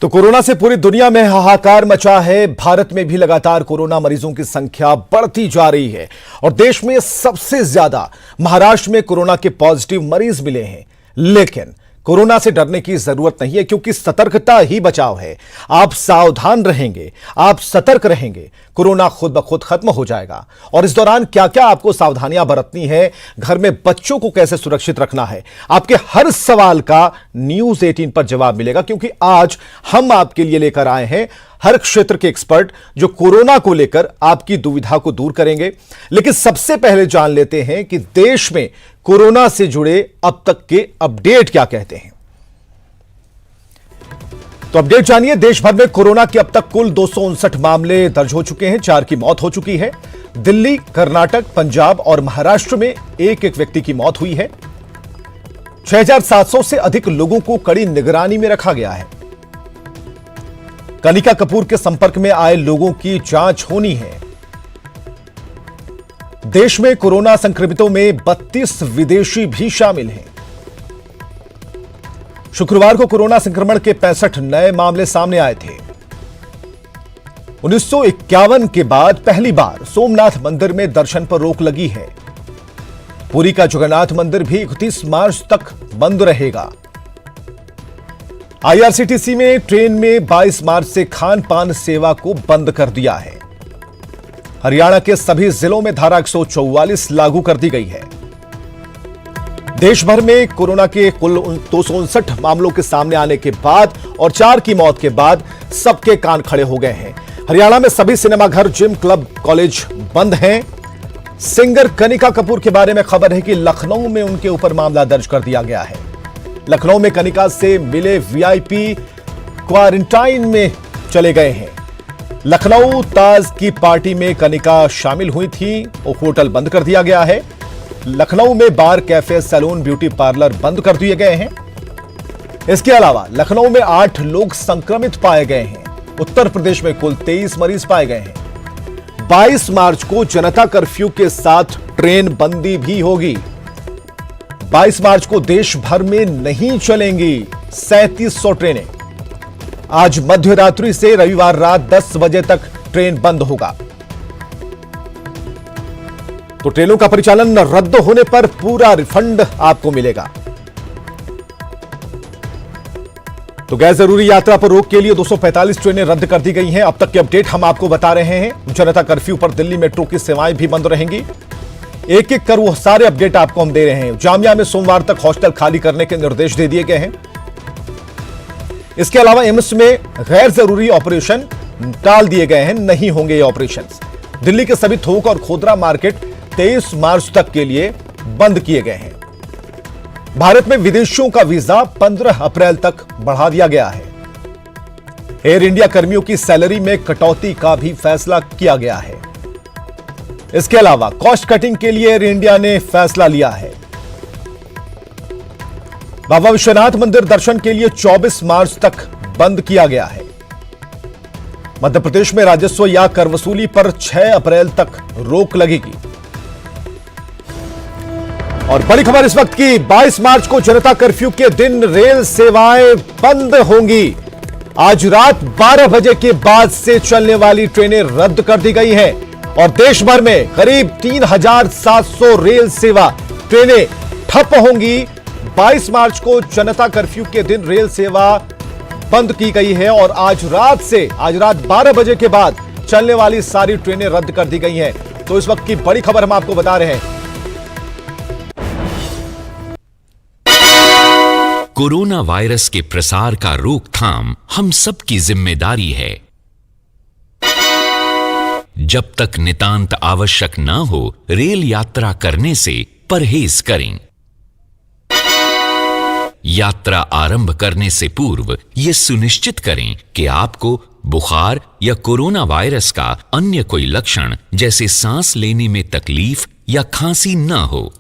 तो कोरोना से पूरी दुनिया में हाहाकार मचा है। भारत में भी लगातार कोरोना मरीजों की संख्या बढ़ती जा रही है और देश में सबसे ज्यादा महाराष्ट्र में कोरोना के पॉजिटिव मरीज मिले हैं। लेकिन कोरोना से डरने की जरूरत नहीं है, क्योंकि सतर्कता ही बचाव है। आप सावधान रहेंगे, आप सतर्क रहेंगे, कोरोना खुद ब खुद खत्म हो जाएगा। और इस दौरान क्या क्या आपको सावधानियां बरतनी है, घर में बच्चों को कैसे सुरक्षित रखना है, आपके हर सवाल का न्यूज 18 पर जवाब मिलेगा। क्योंकि आज हम आपके लिए लेकर आए हैं हर क्षेत्र के एक्सपर्ट जो कोरोना को लेकर आपकी दुविधा को दूर करेंगे। लेकिन सबसे पहले जान लेते हैं कि देश में कोरोना से जुड़े अब तक के अपडेट क्या कहते हैं। तो अपडेट जानिए। देश भर में कोरोना के अब तक कुल 259 मामले दर्ज हो चुके हैं, 4 की मौत हो चुकी है। दिल्ली, कर्नाटक, पंजाब और महाराष्ट्र में एक एक व्यक्ति की मौत हुई है। 6700 से अधिक लोगों को कड़ी निगरानी में रखा गया है। कनिका कपूर के संपर्क में आए लोगों की जांच होनी है। देश में कोरोना संक्रमितों में 32 विदेशी भी शामिल हैं। शुक्रवार को कोरोना संक्रमण के 65 नए मामले सामने आए थे। 1951 के बाद पहली बार सोमनाथ मंदिर में दर्शन पर रोक लगी है। पुरी का जगन्नाथ मंदिर भी 31 मार्च तक बंद रहेगा। आईआरसीटीसी में ट्रेन में 22 मार्च से खान पान सेवा को बंद कर दिया है। हरियाणा के सभी जिलों में धारा 144 लागू कर दी गई है। देश भर में कोरोना के कुल 259 मामलों के सामने आने के बाद और 4 की मौत के बाद सबके कान खड़े हो गए हैं। हरियाणा में सभी सिनेमाघर, जिम, क्लब, कॉलेज बंद हैं। सिंगर कनिका कपूर के बारे में खबर है कि लखनऊ में उनके ऊपर मामला दर्ज कर दिया गया है। लखनऊ में कनिका से मिले वीआईपी क्वारंटाइन में चले गए हैं। लखनऊ ताज की पार्टी में कनिका शामिल हुई थी, वो होटल बंद कर दिया गया है। लखनऊ में बार, कैफे, सैलून, ब्यूटी पार्लर बंद कर दिए गए हैं। इसके अलावा लखनऊ में 8 लोग संक्रमित पाए गए हैं। उत्तर प्रदेश में कुल 23 मरीज पाए गए हैं। 22 मार्च को जनता कर्फ्यू के साथ ट्रेन बंदी भी होगी। 22 मार्च को देश भर में नहीं चलेंगी 3700 ट्रेनें। आज मध्य रात्रि से रविवार रात 10 बजे तक ट्रेन बंद होगा। तो ट्रेनों का परिचालन रद्द होने पर पूरा रिफंड आपको मिलेगा। तो गैर जरूरी यात्रा पर रोक के लिए 245 ट्रेनें रद्द कर दी गई हैं। अब तक के अपडेट हम आपको बता रहे हैं। जनता कर्फ्यू पर दिल्ली मेट्रो की सेवाएं भी बंद रहेंगी। एक एक कर वो सारे अपडेट आपको हम दे रहे हैं। जामिया में सोमवार तक हॉस्टल खाली करने के निर्देश दे दिए गए हैं। इसके अलावा एम्स में गैर जरूरी ऑपरेशन टाल दिए गए हैं, नहीं होंगे ये ऑपरेशन। दिल्ली के सभी थोक और खुदरा मार्केट 23 मार्च तक के लिए बंद किए गए हैं। भारत में विदेशियों का वीजा 15 अप्रैल तक बढ़ा दिया गया है। एयर इंडिया कर्मियों की सैलरी में कटौती का भी फैसला किया गया है। इसके अलावा कॉस्ट कटिंग के लिए एयर इंडिया ने फैसला लिया है। बाबा विश्वनाथ मंदिर दर्शन के लिए 24 मार्च तक बंद किया गया है। मध्य प्रदेश में राजस्व या कर वसूली पर 6 अप्रैल तक रोक लगेगी। और बड़ी खबर इस वक्त की, 22 मार्च को जनता कर्फ्यू के दिन रेल सेवाएं बंद होंगी। आज रात 12 बजे के बाद से चलने वाली ट्रेनें रद्द कर दी गई हैं और देश भर में करीब 3700 रेल सेवा ट्रेनें ठप होंगी। 22 मार्च को जनता कर्फ्यू के दिन रेल सेवा बंद की गई है और आज रात 12 बजे के बाद चलने वाली सारी ट्रेनें रद्द कर दी गई हैं। तो इस वक्त की बड़ी खबर हम आपको बता रहे हैं। कोरोना वायरस के प्रसार का रोकथाम हम सबकी जिम्मेदारी है। जब तक नितांत आवश्यक न हो, रेल यात्रा करने से परहेज करें। यात्रा आरंभ करने से पूर्व यह सुनिश्चित करें कि आपको बुखार या कोरोना वायरस का अन्य कोई लक्षण जैसे सांस लेने में तकलीफ या खांसी न हो।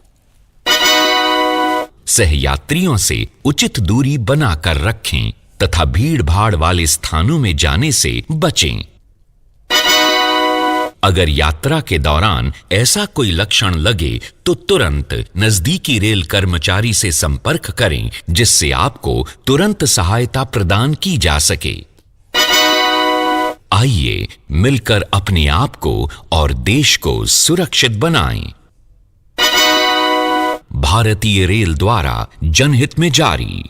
सहयात्रियों से उचित दूरी बनाकर रखें तथा भीड़ भाड़ वाले स्थानों में जाने से बचें। अगर यात्रा के दौरान ऐसा कोई लक्षण लगे तो तुरंत नजदीकी रेल कर्मचारी से संपर्क करें, जिससे आपको तुरंत सहायता प्रदान की जा सके। आइए मिलकर अपने आप को और देश को सुरक्षित बनाएं। भारतीय रेल द्वारा जनहित में जारी।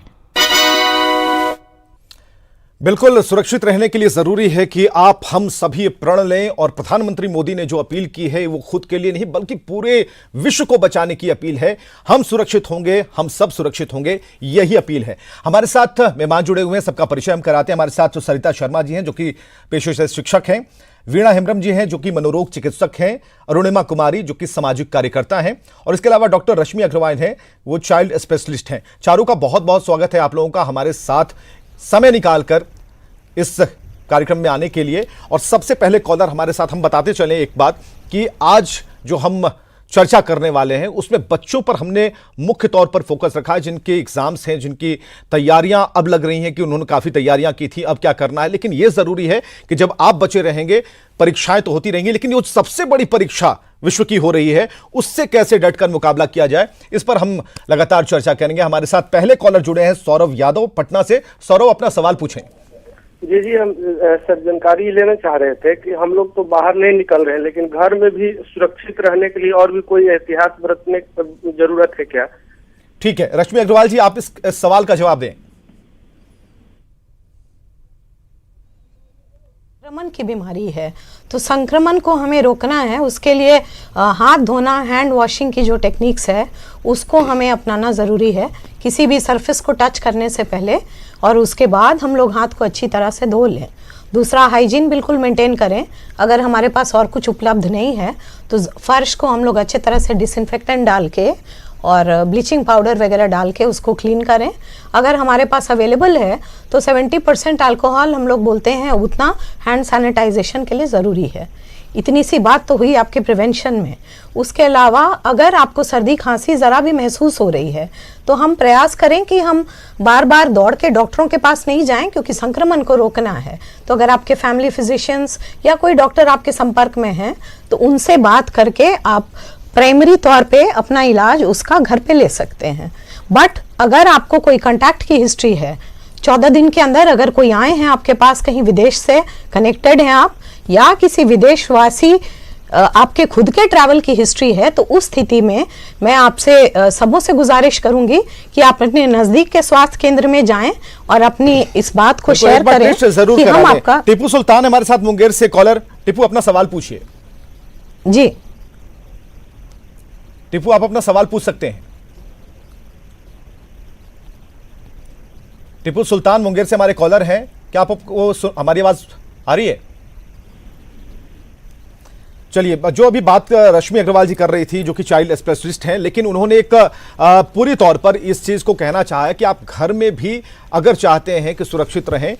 बिल्कुल सुरक्षित रहने के लिए जरूरी है कि आप हम सभी प्रण लें, और प्रधानमंत्री मोदी ने जो अपील की है वो खुद के लिए नहीं बल्कि पूरे विश्व को बचाने की अपील है। हम सुरक्षित होंगे, हम सब सुरक्षित होंगे, यही अपील है। हमारे साथ मेहमान जुड़े हुए हैं, सबका परिचय हम कराते हैं। हमारे साथ तो सरिता शर्मा जी हैं जो कि पेशे से शिक्षक हैं, वीणा हेम्ब्रम जी हैं जो कि मनोरोग चिकित्सक हैं, अरुणिमा कुमारी जो कि सामाजिक कार्यकर्ता हैं, और इसके अलावा डॉक्टर रश्मि अग्रवाल हैं, वो चाइल्ड स्पेशलिस्ट हैं। चारों का बहुत बहुत स्वागत है आप लोगों का हमारे साथ समय निकालकर इस कार्यक्रम में आने के लिए। और सबसे पहले कॉलर हमारे साथ, हम बताते चलें एक बात कि आज जो हम चर्चा करने वाले हैं उसमें बच्चों पर हमने मुख्य तौर पर फोकस रखा है, जिनके एग्जाम्स हैं, जिनकी तैयारियां अब लग रही हैं कि उन्होंने काफ़ी तैयारियां की थी, अब क्या करना है। लेकिन यह ज़रूरी है कि जब आप बचे रहेंगे, परीक्षाएं तो होती रहेंगी, लेकिन जो सबसे बड़ी परीक्षा विश्व की हो रही है उससे कैसे डटकर मुकाबला किया जाए, इस पर हम लगातार चर्चा करेंगे। हमारे साथ पहले कॉलर जुड़े हैं सौरभ यादव पटना से। सौरभ, अपना सवाल पूछें। जी, हम सर जानकारी लेना चाह रहे थे कि हम लोग तो बाहर नहीं निकल रहे हैं, लेकिन घर में भी सुरक्षित रहने के लिए और भी कोई एहतियात बरतने की जरूरत है क्या? ठीक है, रश्मि अग्रवाल जी आप इस सवाल का जवाब दें। संक्रमण की बीमारी है तो संक्रमण को हमें रोकना है, उसके लिए हाथ धोना, हैंड वॉशिंग की जो टेक्निक्स है उसको हमें अपनाना ज़रूरी है किसी भी सरफेस को टच करने से पहले, और उसके बाद हम लोग हाथ को अच्छी तरह से धो लें। दूसरा, हाइजीन बिल्कुल मेंटेन करें। अगर हमारे पास और कुछ उपलब्ध नहीं है तो फर्श को हम लोग अच्छे तरह से डिसइंफेक्टेंट डाल के और ब्लीचिंग पाउडर वगैरह डाल के उसको क्लीन करें। अगर हमारे पास अवेलेबल है तो 70% अल्कोहल हम लोग बोलते हैं, उतना हैंड सैनिटाइजेशन के लिए ज़रूरी है। इतनी सी बात तो हुई आपके प्रिवेंशन में। उसके अलावा अगर आपको सर्दी खांसी ज़रा भी महसूस हो रही है तो हम प्रयास करें कि हम बार बार दौड़ के डॉक्टरों के पास नहीं जाएं, क्योंकि संक्रमण को रोकना है। तो अगर आपके फैमिली फिजिशियंस या कोई डॉक्टर आपके संपर्क में हैं तो उनसे बात करके आप प्राइमरी तौर पे अपना इलाज उसका घर पे ले सकते हैं। बट अगर आपको कोई कांटेक्ट की हिस्ट्री है, 14 दिन के अंदर अगर कोई आए हैं आपके पास, कहीं विदेश से कनेक्टेड हैं आप, या किसी विदेशवासी आपके खुद के ट्रैवल की हिस्ट्री है, तो उस स्थिति में मैं आपसे सबों से गुजारिश करूंगी कि आप अपने नजदीक के स्वास्थ्य केंद्र में जाएं और अपनी इस बात को शेयर करें कि हम आपका। टीपू सुल्तान हमारे साथ मुंगेर से कॉलर। टीपू, अपना सवाल पूछिए। जी टीपू, आप अपना सवाल पूछ सकते हैं। टीपू सुल्तान मुंगेर से हमारे कॉलर हैं, क्या आपको हमारी आवाज आ रही है? चलिए, जो अभी बात रश्मि अग्रवाल जी कर रही थी जो कि चाइल्ड स्पेशलिस्ट हैं, लेकिन उन्होंने एक पूरी तौर पर इस चीज को कहना चाहा है कि आप घर में भी अगर चाहते हैं कि सुरक्षित रहें,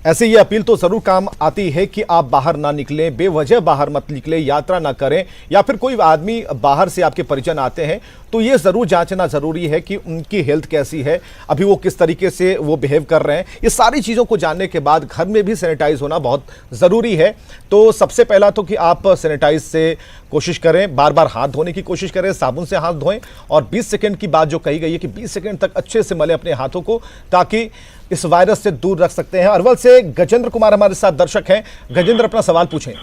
ऐसे ये अपील तो जरूर काम आती है कि आप बाहर ना निकलें, बेवजह बाहर मत निकलें, यात्रा ना करें, या फिर कोई आदमी बाहर से आपके परिजन आते हैं तो ये जरूर जांचना जरूरी है कि उनकी हेल्थ कैसी है, अभी वो किस तरीके से वो बिहेव कर रहे हैं। ये सारी चीज़ों को जानने के बाद घर में भी सैनिटाइज होना बहुत ज़रूरी है। तो सबसे पहला तो कि आप सैनिटाइज से कोशिश करें, बार बार हाथ धोने की कोशिश करें, साबुन से हाथ धोएं, और 20 सेकंड की बात जो कही गई है कि 20 सेकंड तक अच्छे से मलें अपने हाथों को, ताकि इस वायरस से दूर रख सकते हैं। अरवल से गजेंद्र कुमार हमारे साथ दर्शक हैं। गजेंद्र, अपना सवाल पूछें।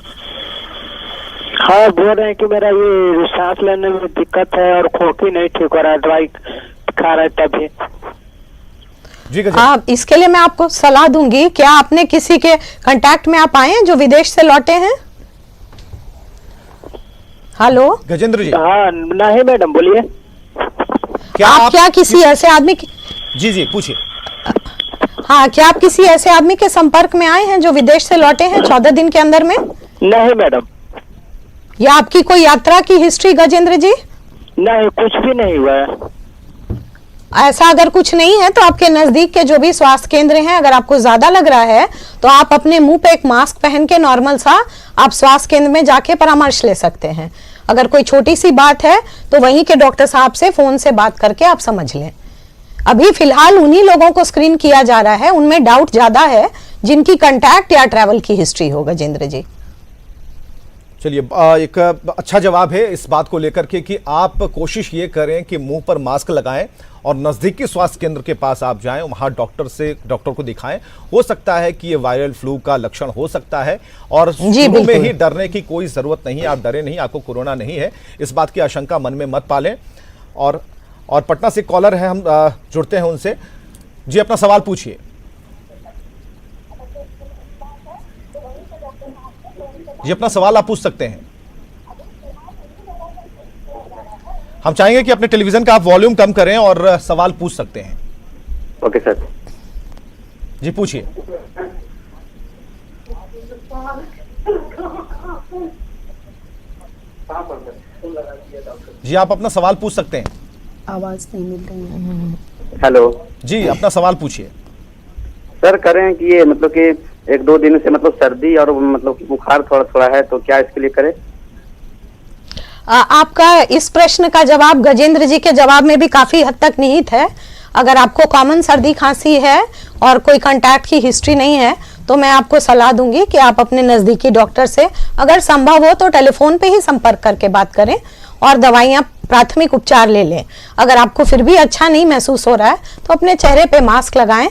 हाँ, बोल रहे हैं कि मेरा ये सांस लेने में दिक्कत है और खोखी नहीं ठीक हो रहा है, दवाई खा रहे तभी। जी गजेंद्र, आप इसके लिए मैं आपको सलाह दूंगी, क्या आपने किसी के कांटेक्ट में आप आए हैं जो विदेश से लौटे हैं? हेलो गजेंद्र जी। हाँ, नहीं मैडम, बोलिए। क्या किसी ऐसे आदमी की... जी पूछिए। हाँ, क्या आप किसी ऐसे आदमी के संपर्क में आए हैं जो विदेश से लौटे हैं 14 दिन के अंदर में? नहीं मैडम। या आपकी कोई यात्रा की हिस्ट्री गजेंद्र जी? नहीं, कुछ भी नहीं हुआ है। ऐसा अगर कुछ नहीं है तो आपके नजदीक के जो भी स्वास्थ्य केंद्र हैं, अगर आपको ज्यादा लग रहा है तो आप अपने मुंह पे एक मास्क पहन के नॉर्मल सा आप स्वास्थ्य केंद्र में जाके परामर्श ले सकते हैं। अगर कोई छोटी सी बात है तो वहीं के डॉक्टर साहब से फोन से बात करके आप समझ लें। अभी फिलहाल उन्हीं लोगों को स्क्रीन किया जा रहा है, उनमें डाउट ज्यादा है जिनकी कांटेक्ट या ट्रैवल की हिस्ट्री हो। गजेंद्र जी, चलिए, एक अच्छा जवाब है इस बात को लेकर के कि आप कोशिश ये करें कि मुंह पर मास्क लगाएं और नज़दीकी स्वास्थ्य केंद्र के पास आप जाएं, वहां डॉक्टर को दिखाएं। हो सकता है कि ये वायरल फ्लू का लक्षण हो सकता है और शुरू में ही डरने की कोई ज़रूरत नहीं है। आप डरे नहीं, आपको कोरोना नहीं है, इस बात की आशंका मन में मत पालें। और पटना से कॉलर है, हम जुड़ते हैं उनसे। जी, अपना सवाल पूछिए। जी, अपना सवाल आप पूछ सकते हैं। हम चाहेंगे कि अपने टेलीविजन का आप वॉल्यूम कम करें और सवाल पूछ सकते हैं। Okay sir. जी, पूछिए। जी, आप अपना सवाल पूछ सकते हैं। आवाज नहीं मिल रही है। हेलो जी, अपना सवाल पूछिए। सर, कह रहे हैं कि ये मतलब कि 1-2 दिन से मतलब सर्दी और मतलब कि बुखार थोड़ा थोड़ा है, तो क्या इसके लिए करें? आपका इस प्रश्न का जवाब गजेंद्र जी के जवाब में भी काफी हद तक निहित है। अगर आपको कॉमन सर्दी खांसी है और कोई कांटेक्ट की हिस्ट्री नहीं है तो मैं आपको सलाह दूंगी कि आप अपने नजदीकी डॉक्टर से अगर संभव हो तो टेलीफोन पे ही संपर्क करके बात करें और दवाइयां प्राथमिक उपचार ले लें। अगर आपको फिर भी अच्छा नहीं महसूस हो रहा है तो अपने चेहरे पे मास्क लगाएं,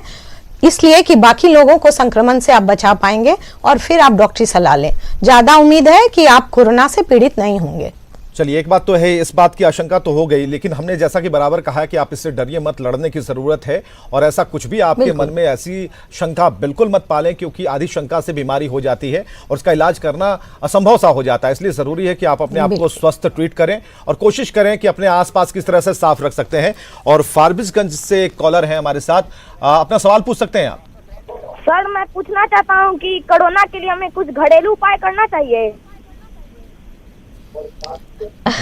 इसलिए कि बाकी लोगों को संक्रमण से आप बचा पाएंगे और फिर आप डॉक्टरी सलाह लें। ज्यादा उम्मीद है कि आप कोरोना से पीड़ित नहीं होंगे। चलिए, एक बात तो है, इस बात की आशंका तो हो गई, लेकिन हमने जैसा कि बराबर कहा कि आप इससे डरिए मत, लड़ने की जरूरत है। और ऐसा कुछ भी आपके मन में ऐसी शंका बिल्कुल मत पालें, क्योंकि आधी शंका से बीमारी हो जाती है और उसका इलाज करना असंभव सा हो जाता है। इसलिए जरूरी है कि आप अपने आप को स्वस्थ ट्रीट करें और कोशिश करें कि अपने आसपास किस तरह से साफ रख सकते हैं। और फारबिसगंज से एक कॉलर है हमारे साथ, अपना सवाल पूछ सकते हैं आप। सर, मैं पूछना चाहता हूँ कि कोरोना के लिए हमें कुछ घरेलू उपाय करना चाहिए?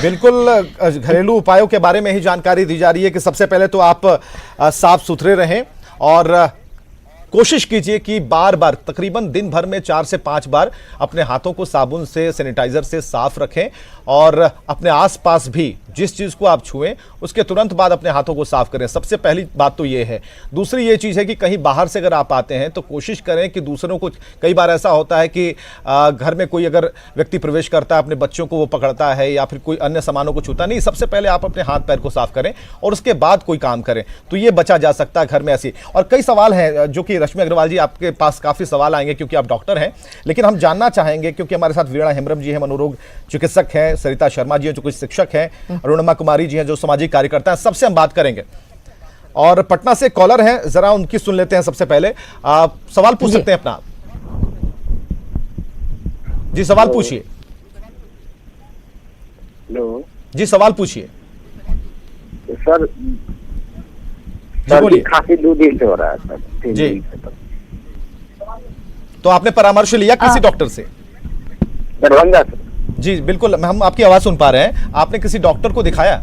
बिल्कुल, घरेलू उपायों के बारे में ही जानकारी दी जा रही है कि सबसे पहले तो आप साफ सुथरे रहें और कोशिश कीजिए कि बार बार, तकरीबन दिन भर में 4 से 5 बार अपने हाथों को साबुन से, सैनिटाइजर से साफ रखें और अपने आसपास भी जिस चीज़ को आप छुएं उसके तुरंत बाद अपने हाथों को साफ करें। सबसे पहली बात तो ये है। दूसरी ये चीज़ है कि कहीं बाहर से अगर आप आते हैं तो कोशिश करें कि दूसरों को, कई बार ऐसा होता है कि घर में कोई अगर व्यक्ति प्रवेश करता है, अपने बच्चों को वो पकड़ता है या फिर कोई अन्य सामानों को छूता नहीं। सबसे पहले आप अपने हाथ पैर को साफ करें और उसके बाद कोई काम करें, तो ये बचा जा सकता है घर में ऐसी। और कई सवाल हैं जो कि रश्मि अग्रवाल जी, आपके पास काफ़ी सवाल आएंगे क्योंकि आप डॉक्टर हैं, लेकिन हम जानना चाहेंगे क्योंकि हमारे साथ वीणा हेम्ब्रम जी हैं, मनोरोग चिकित्सक हैं, सरिता शर्मा जी हैं जो कुछ शिक्षक हैं, अरुणिमा कुमारी जी हैं जो सामाजिक कार्यकर्ता हैं, सबसे हम बात करेंगे। और पटना से कॉलर हैं, जरा उनकी सुन लेते हैं। सबसे पहले आप सवाल पूछ सकते हैं अपना। जी, सवाल पूछिए। हेलो जी, सवाल पूछिए। सर, जी बोलिए। खांसी 2 दिन से हो रहा है सर। जी, तो आपने परामर्श लिया किसी डॉक्टर से? दरभंगा से। जी बिल्कुल, हम आपकी आवाज सुन पा रहे हैं। आपने किसी डॉक्टर को दिखाया?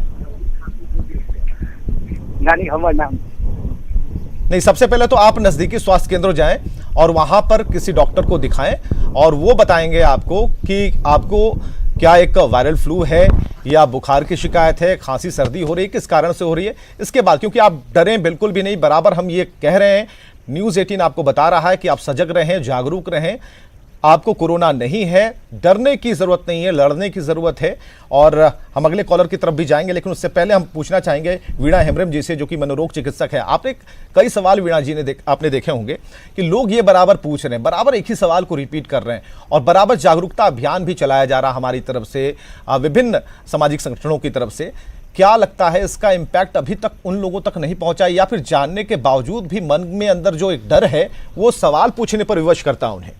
नहीं, सबसे पहले तो आप नजदीकी स्वास्थ्य केंद्र जाएं और वहां पर किसी डॉक्टर को दिखाएं और वो बताएंगे आपको कि आपको क्या एक वायरल फ्लू है या बुखार की शिकायत है, खांसी सर्दी हो रही है, किस कारण से हो रही है। इसके बाद, क्योंकि आप डरें बिल्कुल भी नहीं, बराबर हम ये कह रहे हैं, न्यूज़ 18 आपको बता रहा है कि आप सजग रहें, जागरूक रहें। आपको कोरोना नहीं है, डरने की जरूरत नहीं है, लड़ने की जरूरत है। और हम अगले कॉलर की तरफ भी जाएंगे, लेकिन उससे पहले हम पूछना चाहेंगे वीणा हेम्ब्रम जी से, जो कि मनोरोग चिकित्सक है। आपने कई सवाल वीणा जी ने आपने देखे होंगे कि लोग ये बराबर पूछ रहे हैं, बराबर एक ही सवाल को रिपीट कर रहे हैं और बराबर जागरूकता अभियान भी चलाया जा रहा हमारी तरफ से, विभिन्न सामाजिक संगठनों की तरफ से। क्या लगता है इसका इम्पैक्ट अभी तक उन लोगों तक नहीं पहुंचा, या फिर जानने के बावजूद भी मन में अंदर जो एक डर है वो सवाल पूछने पर विवश करता उन्हें?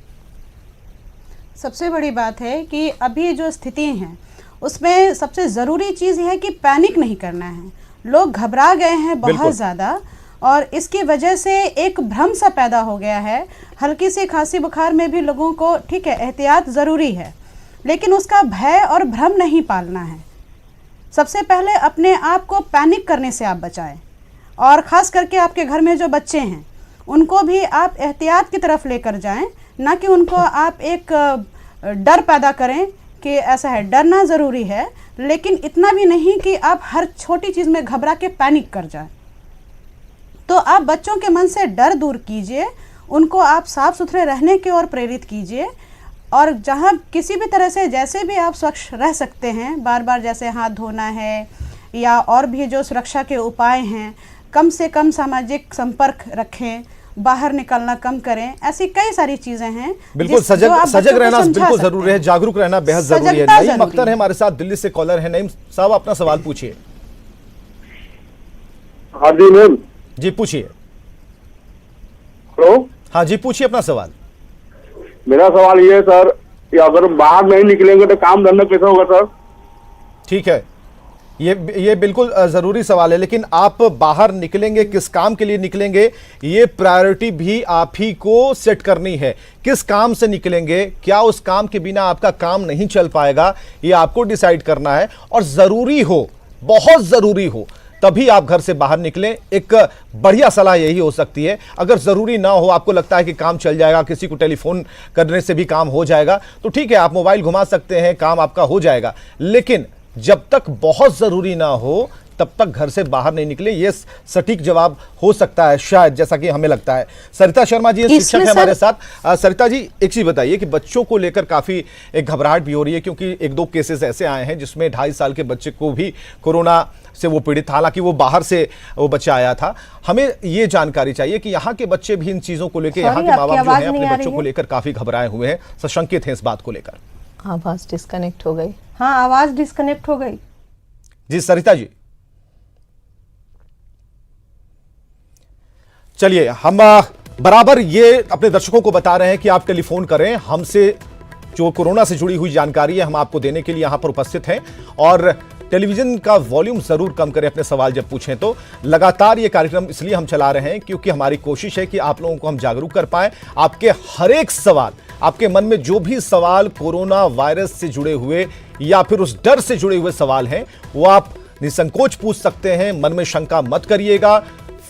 सबसे बड़ी बात है कि अभी जो स्थिति हैं उसमें सबसे ज़रूरी चीज़ यह है कि पैनिक नहीं करना है। लोग घबरा गए हैं बहुत ज़्यादा और इसकी वजह से एक भ्रम सा पैदा हो गया है। हल्की सी खांसी बुखार में भी लोगों को, ठीक है, एहतियात ज़रूरी है, लेकिन उसका भय और भ्रम नहीं पालना है। सबसे पहले अपने आप को पैनिक करने से आप बचाएं और ख़ास करके आपके घर में जो बच्चे हैं उनको भी आप एहतियात की तरफ लेकर जाएं, ना कि उनको आप एक डर पैदा करें कि ऐसा है। डरना ज़रूरी है, लेकिन इतना भी नहीं कि आप हर छोटी चीज़ में घबरा के पैनिक कर जाएं। तो आप बच्चों के मन से डर दूर कीजिए, उनको आप साफ सुथरे रहने की ओर प्रेरित कीजिए। और जहाँ किसी भी तरह से जैसे भी आप स्वच्छ रह सकते हैं, बार बार जैसे हाथ धोना है या और भी जो सुरक्षा के उपाय हैं, कम से कम सामाजिक संपर्क रखें, बाहर निकलना कम करें, ऐसी कई सारी चीजें हैं। बिल्कुल सजग रहना बिल्कुल जरूरी है, जागरूक रहना बेहद जरूरी है। नईम अख्तर है हमारे साथ, दिल्ली से कॉलर है। नईम साहब अपना सवाल पूछिए। हाँ जी मैम। जी पूछिए। हेलो। हाँ जी पूछिए अपना सवाल। मेरा सवाल ये है सर कि अगर बाहर नहीं निकलेंगे तो काम धंधा कैसे होगा सर? ठीक है, ये बिल्कुल जरूरी सवाल है, लेकिन आप बाहर निकलेंगे, किस काम के लिए निकलेंगे, ये प्रायोरिटी भी आप ही को सेट करनी है। किस काम से निकलेंगे, क्या उस काम के बिना आपका काम नहीं चल पाएगा, ये आपको डिसाइड करना है। और जरूरी हो, बहुत जरूरी हो, तभी आप घर से बाहर निकलें। एक बढ़िया सलाह यही हो सकती है। अगर जरूरी ना हो, आपको लगता है कि काम चल जाएगा, किसी को टेलीफोन करने से भी काम हो जाएगा, तो ठीक है, आप मोबाइल घुमा सकते हैं, काम आपका हो जाएगा। लेकिन जब तक बहुत जरूरी ना हो तब तक घर से बाहर नहीं निकले, ये सटीक जवाब हो सकता है शायद, जैसा कि हमें लगता है। सरिता शर्मा जी शिक्षक है हमारे साथ। सरिता जी एक चीज बताइए कि बच्चों को लेकर काफी एक घबराहट भी हो रही है, क्योंकि एक दो केसेस ऐसे आए हैं जिसमें 2.5 साल के बच्चे को भी कोरोना से वो पीड़ित, हालांकि वो बाहर से वो बच्चा आया था। हमें ये जानकारी चाहिए कि यहाँ के बच्चे भी इन चीजों को लेकर, यहाँ के माँ बाप जो है अपने बच्चों को लेकर काफी घबराए हुए हैं, सशंकित हैं इस बात को लेकर। आवाज डिस्कनेक्ट हो गई। हाँ, आवाज डिस्कनेक्ट हो गई। जी सरिता जी। चलिए, हम बराबर ये अपने दर्शकों को बता रहे हैं कि आप टेलीफोन करें हमसे, जो कोरोना से जुड़ी हुई जानकारी है हम आपको देने के लिए यहां पर उपस्थित हैं। और टेलीविजन का वॉल्यूम जरूर कम करें अपने सवाल जब पूछें तो। लगातार ये कार्यक्रम इसलिए हम चला रहे हैं क्योंकि हमारी कोशिश है कि आप लोगों को हम जागरूक कर पाएं। आपके हर एक सवाल, आपके मन में जो भी सवाल कोरोना वायरस से जुड़े हुए या फिर उस डर से जुड़े हुए सवाल हैं, वो आप निसंकोच पूछ सकते हैं। मन में शंका मत करिएगा,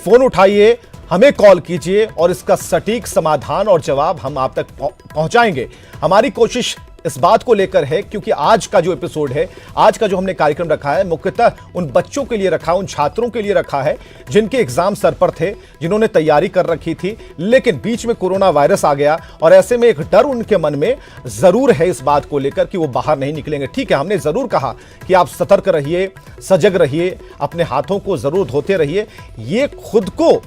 फोन उठाइए, हमें कॉल कीजिए और इसका सटीक समाधान और जवाब हम आप तक पहुंचाएंगे। हमारी कोशिश इस बात को लेकर है क्योंकि आज का जो एपिसोड है, आज का जो हमने कार्यक्रम रखा है, मुख्यतः उन बच्चों के लिए रखा, उन छात्रों के लिए रखा है जिनके एग्जाम सर पर थे, जिन्होंने तैयारी कर रखी थी, लेकिन बीच में कोरोना वायरस आ गया और ऐसे में एक डर उनके मन में जरूर है इस बात को लेकर कि वो बाहर नहीं निकलेंगे। ठीक है, हमने जरूर कहा कि आप सतर्क रहिए, सजग रहिए, अपने हाथों को जरूर धोते रहिए। ये खुद को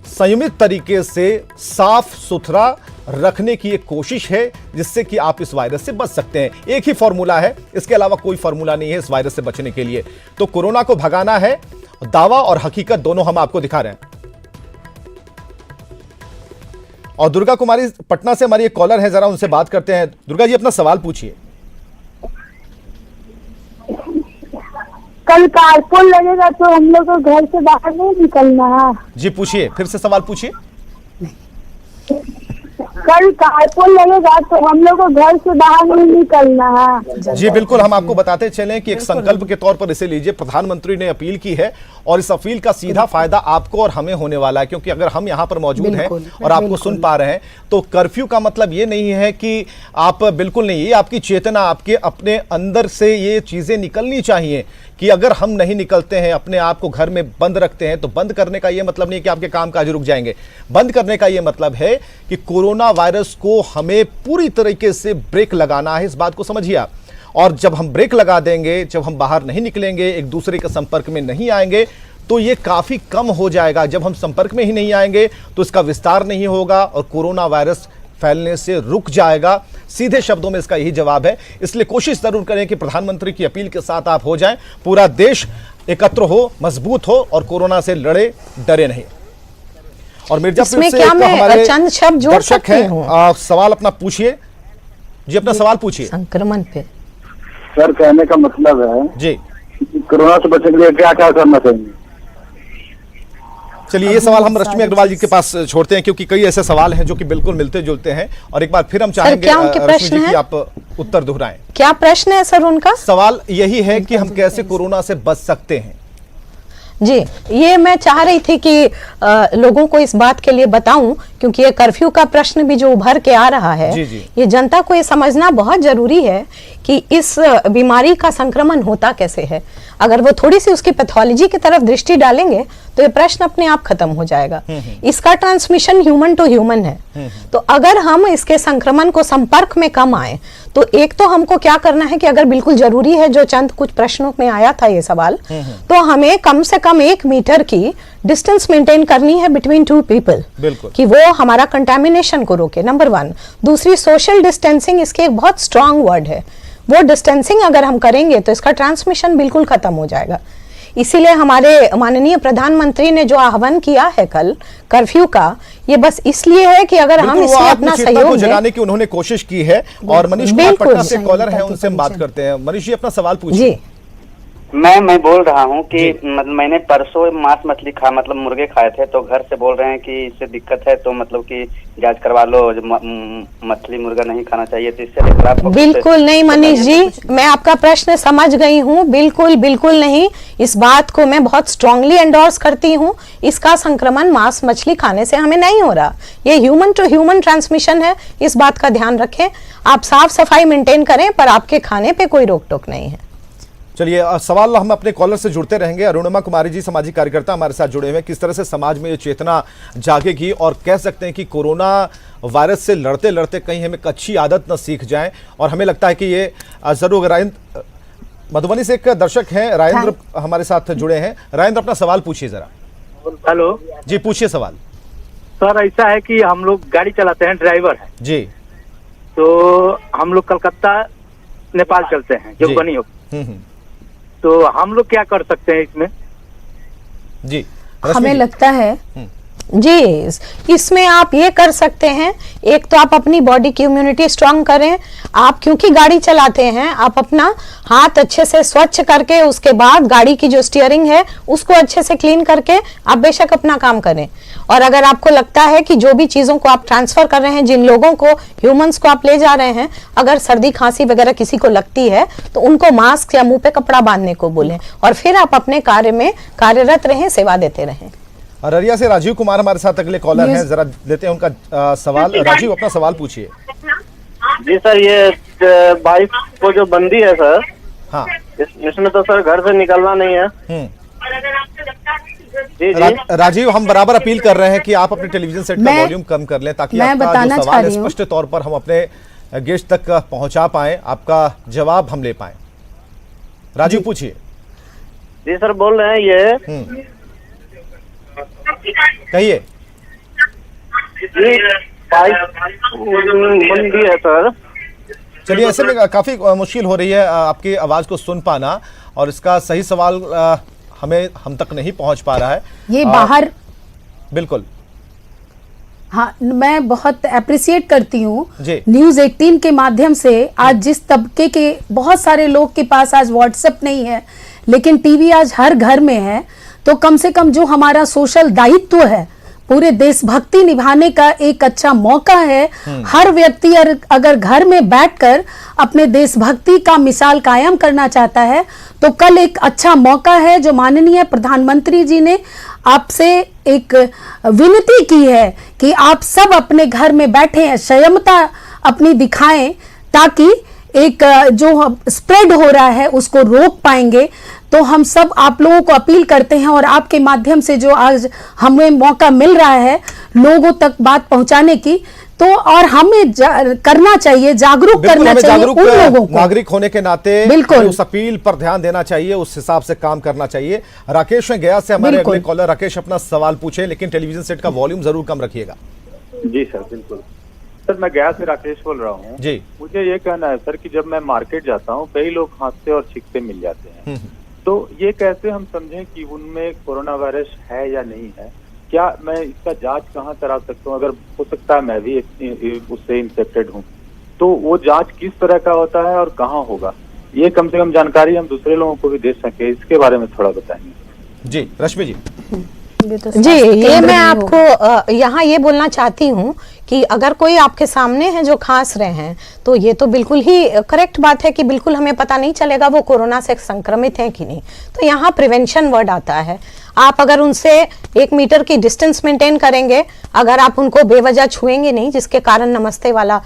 संयमित तरीके से साफ सुथरा रखने की एक कोशिश है जिससे कि आप इस वायरस से बच सकते हैं। एक ही फॉर्मूला है, इसके अलावा कोई फॉर्मूला नहीं है इस वायरस से बचने के लिए। तो कोरोना को भगाना है, दावा और हकीकत दोनों हम आपको दिखा रहे हैं। और दुर्गा कुमारी पटना से हमारी एक कॉलर है, जरा उनसे बात करते हैं। दुर्गा जी अपना सवाल पूछिए। कल कारपोल लगेगा तो हम लोग को घर से बाहर नहीं निकलना है। जी पूछिए, फिर से सवाल पूछिए। कल कारपोल लगेगा तो हम लोग को घर से बाहर नहीं निकलना है। जी बिल्कुल, हम आपको बताते चलें कि एक संकल्प के तौर पर इसे लीजिए। प्रधानमंत्री ने अपील की है और इस अपील का सीधा फायदा आपको और हमें होने वाला है, क्योंकि अगर हम यहाँ पर मौजूद हैं और आपको सुन पा रहे हैं तो कर्फ्यू का मतलब ये नहीं है कि आप बिल्कुल नहीं, ये आपकी चेतना, आपके अपने अंदर से ये चीजें निकलनी चाहिए कि अगर हम नहीं निकलते हैं, अपने आप को घर में बंद रखते हैं, तो बंद करने का ये मतलब नहीं कि आपके कामकाज रुक जाएंगे। बंद करने का ये मतलब है कि कोरोना वायरस को हमें पूरी तरीके से ब्रेक लगाना है, इस बात को समझिए आप। और जब हम ब्रेक लगा देंगे, जब हम बाहर नहीं निकलेंगे, एक दूसरे के संपर्क में नहीं आएंगे, तो ये काफी कम हो जाएगा। जब हम संपर्क में ही नहीं आएंगे तो इसका विस्तार नहीं होगा और कोरोना वायरस फैलने से रुक जाएगा। सीधे शब्दों में इसका यही जवाब है। इसलिए कोशिश जरूर करें कि प्रधानमंत्री की अपील के साथ आप हो जाएं, पूरा देश एकत्र हो, मजबूत हो और कोरोना से लड़े, डरे नहीं। और मिर्जापुर से हमारे चंद शब्द जोड़ दर्शक हैं, सवाल अपना पूछिए। जी अपना सवाल पूछिए। संक्रमण पे सर कहने का मतलब है जी, कोरोना से बचने के लिए क्या क्या करना चाहिए? चलिए ये सवाल हम रश्मि अग्रवाल जी के पास छोड़ते हैं, क्योंकि कई ऐसे सवाल हैं जो कि बिल्कुल मिलते जुलते हैं। और एक बार फिर हम चाहेंगे रश्मि जी कि आप उत्तर दोहराएं। क्या प्रश्न है सर उनका? सवाल यही है कि हम कैसे कोरोना से बच सकते हैं। जी, ये मैं चाह रही थी कि लोगों को इस बात के लिए बताऊं, क्योंकि ये कर्फ्यू का प्रश्न भी जो उभर के आ रहा है, जी जी। ये जनता को ये समझना बहुत जरूरी है कि इस बीमारी का संक्रमण होता कैसे है। अगर वो थोड़ी सी उसकी पैथोलॉजी की तरफ दृष्टि डालेंगे तो ये प्रश्न अपने आप खत्म हो जाएगा। इसका ट्रांसमिशन ह्यूमन टू ह्यूमन है। तो अगर हम इसके संक्रमण को संपर्क में कम आए तो एक तो हमको क्या करना है कि अगर बिल्कुल जरूरी है, जो चंद कुछ प्रश्नों में आया था ये सवाल, तो हमें कम से कम 1 मीटर की डिस्टेंस मेंटेन करनी है बिटवीन 2 पीपल, कि वो हमारा कंटामिनेशन को रोके, नंबर 1। दूसरी, सोशल डिस्टेंसिंग, इसके एक बहुत स्ट्रांग वर्ड है। वो डिस्टेंसिंग अगर हम करेंगे तो इसका ट्रांसमिशन बिल्कुल खत्म हो जाएगा। इसीलिए हमारे माननीय प्रधानमंत्री ने जो आह्वान किया है कल कर्फ्यू का, ये बस इसलिए है कि अगर हम इसमें अपना सहयोग जगाने की उन्होंने कोशिश की है। और मनीष कुमार पटना से कॉलर है, उनसे हम बात करते हैं। मनीष जी, अपना सवाल पूछिए। मैं बोल रहा हूँ कि मतलब मैंने परसों मांस मछली मतलब मुर्गे खाए थे, तो घर से बोल रहे हैं कि इससे दिक्कत है, तो मतलब कि जांच करवा लो, मछली मुर्गा नहीं खाना चाहिए, तो इससे खराब। बिल्कुल नहीं मनीष जी, मैं आपका प्रश्न समझ गई हूँ। बिल्कुल बिल्कुल नहीं, इस बात को मैं बहुत स्ट्रांगली एंडोर्स करती हूँ। इसका संक्रमण मांस मछली खाने से हमें नहीं हो रहा, ये ह्यूमन टू ह्यूमन ट्रांसमिशन है। इस बात का ध्यान रखें, आप साफ सफाई मेंटेन करें, पर आपके खाने पे कोई रोक टोक नहीं है। चलिए, सवाल हम अपने कॉलर से जुड़ते रहेंगे। अरुणिमा कुमारी जी सामाजिक कार्यकर्ता हमारे साथ जुड़े हुए, किस तरह से समाज में ये चेतना जागेगी और कह सकते हैं कि कोरोना वायरस से लड़ते लड़ते कहीं हम एक अच्छी आदत न सीख जाएं। और हमें लगता है कि ये जरूर। मधुबनी से एक दर्शक हैं राजेंद्र हमारे साथ जुड़े हैं। राजेंद्र, अपना सवाल पूछिए जरा। हेलो जी, पूछिए सवाल। सर, ऐसा है कि हम लोग गाड़ी चलाते हैं, ड्राइवर है जी, तो हम लोग कलकत्ता नेपाल चलते हैं, जो बनी हो, तो हम लोग क्या कर सकते हैं इसमें? जी, हमें लगता है जी, इसमें आप ये कर सकते हैं, एक तो आप अपनी बॉडी की इम्यूनिटी स्ट्रांग करें। आप क्योंकि गाड़ी चलाते हैं, आप अपना हाथ अच्छे से स्वच्छ करके, उसके बाद गाड़ी की जो स्टीयरिंग है उसको अच्छे से क्लीन करके आप बेशक अपना काम करें। और अगर आपको लगता है कि जो भी चीज़ों को आप ट्रांसफर कर रहे हैं, जिन लोगों को, ह्यूमंस को आप ले जा रहे हैं, अगर सर्दी खांसी वगैरह किसी को लगती है तो उनको मास्क या मुंह पे कपड़ा बांधने को बोलें और फिर आप अपने कार्य में कार्यरत रहें, सेवा देते रहें। अररिया से राजीव कुमार हमारे साथ अगले कॉलर हैं, जरा लेते हैं उनका सवाल। राजीव, अपना सवाल पूछिए। जी सर, ये 22 को जो बंदी है सर, हाँ, इसमें तो सर घर से निकलना नहीं है। जी जी राजीव, हम बराबर अपील कर रहे हैं कि आप अपने टेलीविजन सेट का वॉल्यूम कम कर लें, ताकि आपका जो सवाल है स्पष्ट तौर पर हम अपने गेस्ट तक पहुंचा पाए, आपका जवाब हम ले पाए। राजीव, पूछिए। जी सर, बोल रहे हैं ये कहिए। बंदी है सर। चलिए, ऐसे में काफी मुश्किल हो रही है आपकी आवाज को सुन पाना, और इसका सही सवाल हम तक नहीं पहुंच पा रहा है। ये बाहर बिल्कुल, हाँ, मैं बहुत अप्रिशिएट करती हूँ जी। न्यूज़ 18 के माध्यम से आज जिस तबके के बहुत सारे लोग के पास आज व्हाट्सएप नहीं है, लेकिन टीवी आज हर घर में है, तो कम से कम जो हमारा सोशल दायित्व है, पूरे देशभक्ति निभाने का एक अच्छा मौका है। हर व्यक्ति अगर घर में बैठकर अपने देशभक्ति का मिसाल कायम करना चाहता है, तो कल एक अच्छा मौका है जो माननीय प्रधानमंत्री जी ने आपसे एक विनती की है कि आप सब अपने घर में बैठे संयमता अपनी दिखाएं, ताकि एक जो स्प्रेड हो रहा है उसको रोक पाएंगे। तो हम सब आप लोगों को अपील करते हैं, और आपके माध्यम से जो आज हमें मौका मिल रहा है लोगों तक बात पहुंचाने की, तो और हमें करना चाहिए, जागरूक करना चाहिए उन लोगों को। नागरिक होने के नाते बिल्कुल उस अपील पर ध्यान देना चाहिए, उस हिसाब से काम करना चाहिए। राकेश हैं गया से हमारे अगले कॉलर। राकेश, अपना सवाल पूछे, लेकिन टेलीविजन सेट का वॉल्यूम जरूर कम रखिएगा। जी सर, बिल्कुल सर, मैं गया से राकेश बोल रहा हूँ जी। मुझे ये कहना है सर कि जब मैं मार्केट जाता हूँ, कई लोग खांसते और छींकते मिल जाते हैं, तो ये कैसे हम समझें कि उनमें कोरोना वायरस है या नहीं है? क्या मैं इसका जांच कहाँ करा सकता हूँ? अगर हो सकता है मैं भी उससे इन्फेक्टेड हूँ, तो वो जांच किस तरह का होता है और कहाँ होगा? ये कम से कम जानकारी हम दूसरे लोगों को भी दे सके, इसके बारे में थोड़ा बताएंगे। जी, रश्मि जी। जी, ये मैं आपको यहाँ ये बोलना चाहती हूँ कि अगर कोई आपके सामने है जो खांस रहे हैं तो ये तो बिल्कुल ही करेक्ट बात है कि बिल्कुल हमें पता नहीं चलेगा वो कोरोना से संक्रमित है कि नहीं। तो यहाँ प्रिवेंशन वर्ड आता है। आप अगर उनसे 1 मीटर की डिस्टेंस मेंटेन करेंगे, अगर आप उनको बेवजह छुएंगे नहीं, जिसके कारण नमस्ते वाला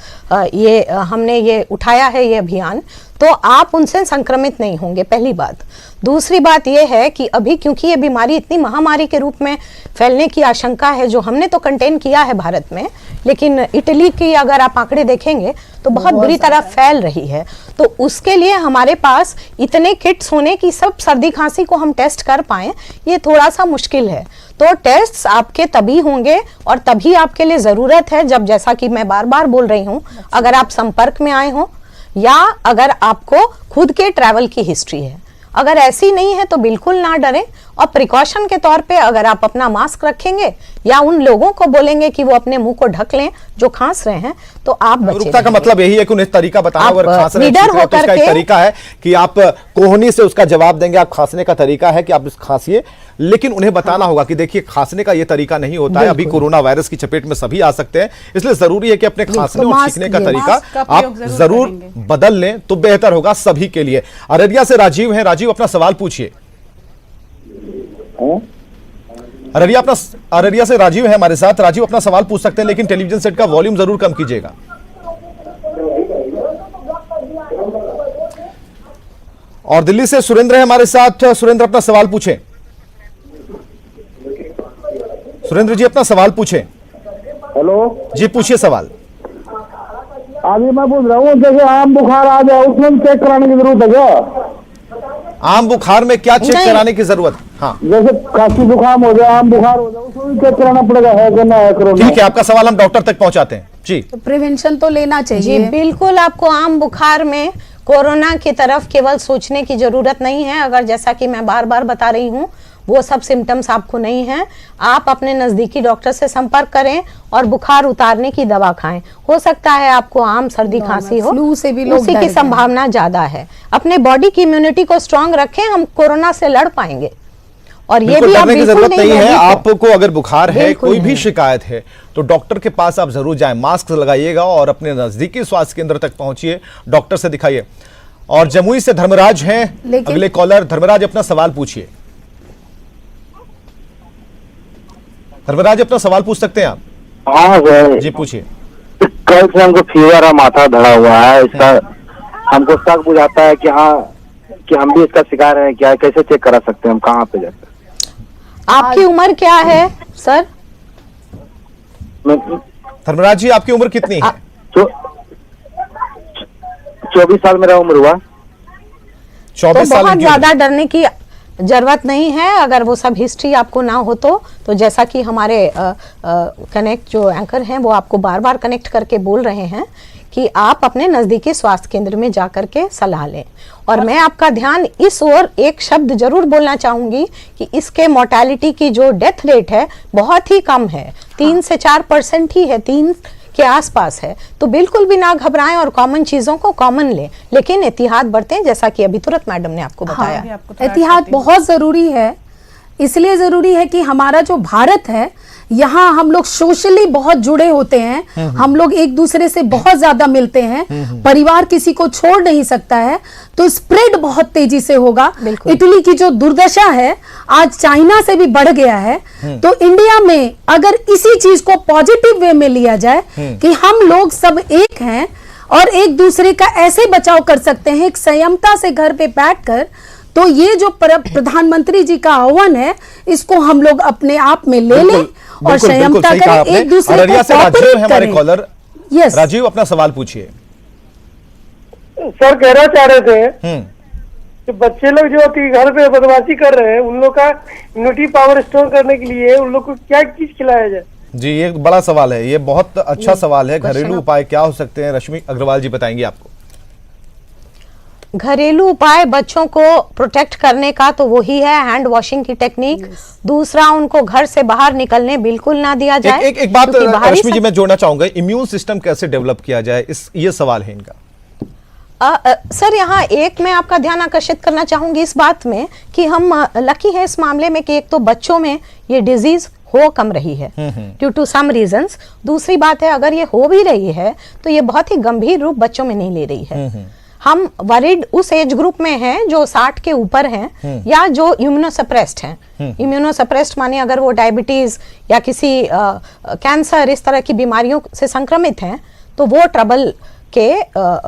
हमने ये उठाया है ये अभियान, तो आप उनसे संक्रमित नहीं होंगे, पहली बात। दूसरी बात यह है कि अभी क्योंकि ये बीमारी इतनी महामारी के रूप में फैलने की आशंका है, जो हमने तो कंटेन किया है भारत में, लेकिन इटली की अगर आप आंकड़े देखेंगे तो बहुत बुरी तरह फैल रही है। तो उसके लिए हमारे पास इतने किट्स होने की सब सर्दी खांसी को हम टेस्ट कर पाएं, ये थोड़ा सा मुश्किल है। तो टेस्ट्स आपके तभी होंगे और तभी आपके लिए जरूरत है जब, जैसा कि मैं बार बार बोल रही हूं, अगर आप संपर्क में आए हो या अगर आपको खुद के ट्रैवल की हिस्ट्री है। अगर ऐसी नहीं है तो बिल्कुल ना डरें, और प्रिकॉशन के तौर पे अगर आप अपना मास्क रखेंगे या उन लोगों को बोलेंगे कि वो अपने मुंह को ढक लें जो खांस रहे हैं, तो आप जागरूकता का मतलब यही है कि उन्हें तरीका बताना, अगर खांस रहे हैं तो उसका एक तरीका है कि आप कोहनी से उसका जवाब देंगे, आप खांसने का तरीका है कि आप खांसिए, लेकिन उन्हें बताना होगा कि देखिए खांसने का ये तरीका नहीं होता है, अभी कोरोना वायरस की चपेट में सभी आ सकते हैं, इसलिए जरूरी है कि अपने खांसने और छींकने का तरीका आप जरूर बदल लें तो बेहतर होगा सभी के लिए। अररिया से राजीव है, राजीव अपना सवाल पूछिए। अररिया से राजीव है हमारे साथ। राजीव अपना सवाल पूछ सकते हैं, लेकिन टेलीविजन सेट का वॉल्यूम जरूर कम कीजिएगा। और दिल्ली से सुरेंद्र है हमारे साथ। सुरेंद्र अपना सवाल पूछें। सुरेंद्र जी अपना सवाल पूछें। हेलो जी, पूछिए सवाल। अभी मैं पूछ रहा हूँ, जैसे आम बुखार आ जाए उसमें चेक कराने की जरूरत है क्या? आम बुखार में क्या चेक कराने की जरूरत? हाँ, जैसे खांसी जुकाम हो जाए, आम बुखार हो जाए, उसमें भी चेक कराना पड़ेगा, है कि ना है कोरोना? ठीक है, आपका सवाल हम डॉक्टर तक पहुंचाते हैं जी। तो प्रिवेंशन तो लेना चाहिए जी, बिल्कुल। आपको आम बुखार में कोरोना की तरफ केवल सोचने की जरूरत नहीं है। अगर जैसा कि मैं बार बार बता रही हूँ, वो सब सिम्टम्स आपको नहीं है, आप अपने नजदीकी डॉक्टर से संपर्क करें और बुखार उतारने की दवा खाएं। हो सकता है आपको आम सर्दी खांसी हो, फ्लू से भी उसी की संभावना ज्यादा है। अपने बॉडी की इम्यूनिटी को स्ट्रांग रखें, हम कोरोना से लड़ पाएंगे। और ये भी डरने की जरूरत नहीं है। आपको अगर बुखार है, कोई भी शिकायत है, तो डॉक्टर के पास आप जरूर जाएं, मास्क लगाइएगा और अपने नजदीकी स्वास्थ्य केंद्र तक पहुंचिए, डॉक्टर से दिखाइए। और जमुई से धर्मराज हैं अगले कॉलर। धर्मराज अपना सवाल पूछिए। धर्मराज अपना सवाल पूछ सकते हैं आप। हाँ सर जी, पूछिए। कल से हमको फीवर है, माथा धड़ा हुआ है, इसका हमको शक बुझाता है कि हाँ कि हम भी इसका शिकार हैं क्या, कैसे चेक करा सकते हैं हम, कहाँ पे जाकर? आपकी उम्र क्या है सर? धर्मराज जी, आपकी उम्र कितनी है? 24 साल मेरा उम्र हुआ। 24 साल। बहुत ज्यादा डरने की जरूरत नहीं है। अगर वो सब हिस्ट्री आपको ना हो तो जैसा कि हमारे कनेक्ट जो एंकर हैं वो आपको बार बार कनेक्ट करके बोल रहे हैं कि आप अपने नजदीकी स्वास्थ्य केंद्र में जाकर के सलाह लें। और मैं आपका ध्यान इस ओर एक शब्द जरूर बोलना चाहूंगी कि इसके मोर्टेलिटी की जो डेथ रेट है बहुत ही कम है, 3 से 4% ही है, 3 के आसपास है। तो बिल्कुल भी ना घबराएं और कॉमन चीजों को कॉमन लें, लेकिन एहतियात बरतें, जैसा कि अभी तुरंत मैडम ने आपको बताया। एहतियात बहुत जरूरी है। इसलिए जरूरी है कि हमारा जो भारत है, यहाँ हम लोग सोशली बहुत जुड़े होते हैं, हम लोग एक दूसरे से बहुत ज्यादा मिलते हैं, परिवार किसी को छोड़ नहीं सकता है, तो स्प्रेड बहुत तेजी से होगा। इटली की जो दुर्दशा है आज चाइना से भी बढ़ गया है। तो इंडिया में अगर इसी चीज को पॉजिटिव वे में लिया जाए कि हम लोग सब एक हैं और एक दूसरे का ऐसे बचाव कर सकते हैं, एक संयमता से घर पे बैठकर, तो ये जो प्रधानमंत्री जी का आह्वान है, इसको हम लोग अपने आप में ले लें और संयमता करें, एक दूसरे को कोऑपरेट करें। कॉलर यस, राजीव अपना सवाल पूछिए। सर कहना चाह रहे थे कि बच्चे लोग जो कि घर पे बदमाशी कर रहे हैं, उन लोग का इम्यूनिटी पावर स्टोर करने के लिए उन लोग को क्या चीज खिलाया जाए? जी, ये बड़ा सवाल है, ये बहुत अच्छा सवाल है। घरेलू उपाय क्या हो सकते हैं, रश्मि अग्रवाल जी बताएंगे आपको। घरेलू उपाय बच्चों को प्रोटेक्ट करने का तो वही है हैंड वॉशिंग की टेक्निक। दूसरा, उनको घर से बाहर निकलने बिल्कुल ना दिया जाए। एक बात रश्मि जी मैं जोड़ना चाहूंगा, इम्यून सिस्टम कैसे डेवलप किया जाए, ये सवाल है इनका। सर, यहाँ एक मैं आपका ध्यान आकर्षित करना चाहूंगी इस बात में कि हम लकी है इस मामले में कि एक तो बच्चों में ये डिजीज हो कम रही है ड्यू टू सम रीजंस। दूसरी बात है, अगर ये हो भी रही है तो ये बहुत ही गंभीर रूप बच्चों में नहीं ले रही है। हम वरीड उस एज ग्रुप में हैं जो 60 के ऊपर हैं या जो इम्यूनोसप्रेस्ड हैं। इम्यूनोसप्रेस्ड माने अगर वो डायबिटीज या किसी कैंसर इस तरह की बीमारियों से संक्रमित हैं तो वो ट्रबल के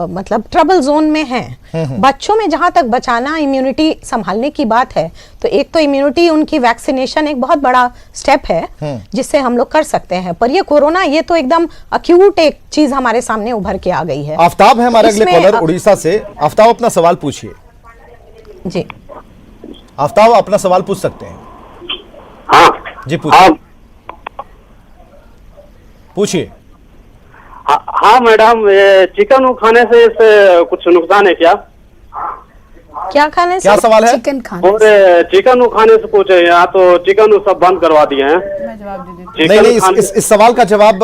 मतलब ट्रबल जोन में हैं। बच्चों में जहां तक बचाना, इम्यूनिटी संभालने की बात है, तो एक तो इम्यूनिटी, उनकी वैक्सीनेशन एक बहुत बड़ा स्टेप है जिससे हम लोग कर सकते हैं। पर ये कोरोना, ये तो एकदम अक्यूट एक चीज हमारे सामने उभर के आ गई है। आफ्ताब है हमारे अगले कॉलर उड़ीसा से। आफ्ताब अपना सवाल पूछिए। जी आफ्ताब अपना सवाल पूछ सकते हैं। हाँ जी पूछिए, पूछिए। हाँ मैडम, चिकन खाने से कुछ नुकसान है क्या? क्या खाने से? क्या सवाल है? चिकन खाने और चिकन खाने से कुछ, यहाँ तो चिकन सब बंद करवा दिए हैं। मैं जवाब दे देती नहीं नहीं, इस सवाल का जवाब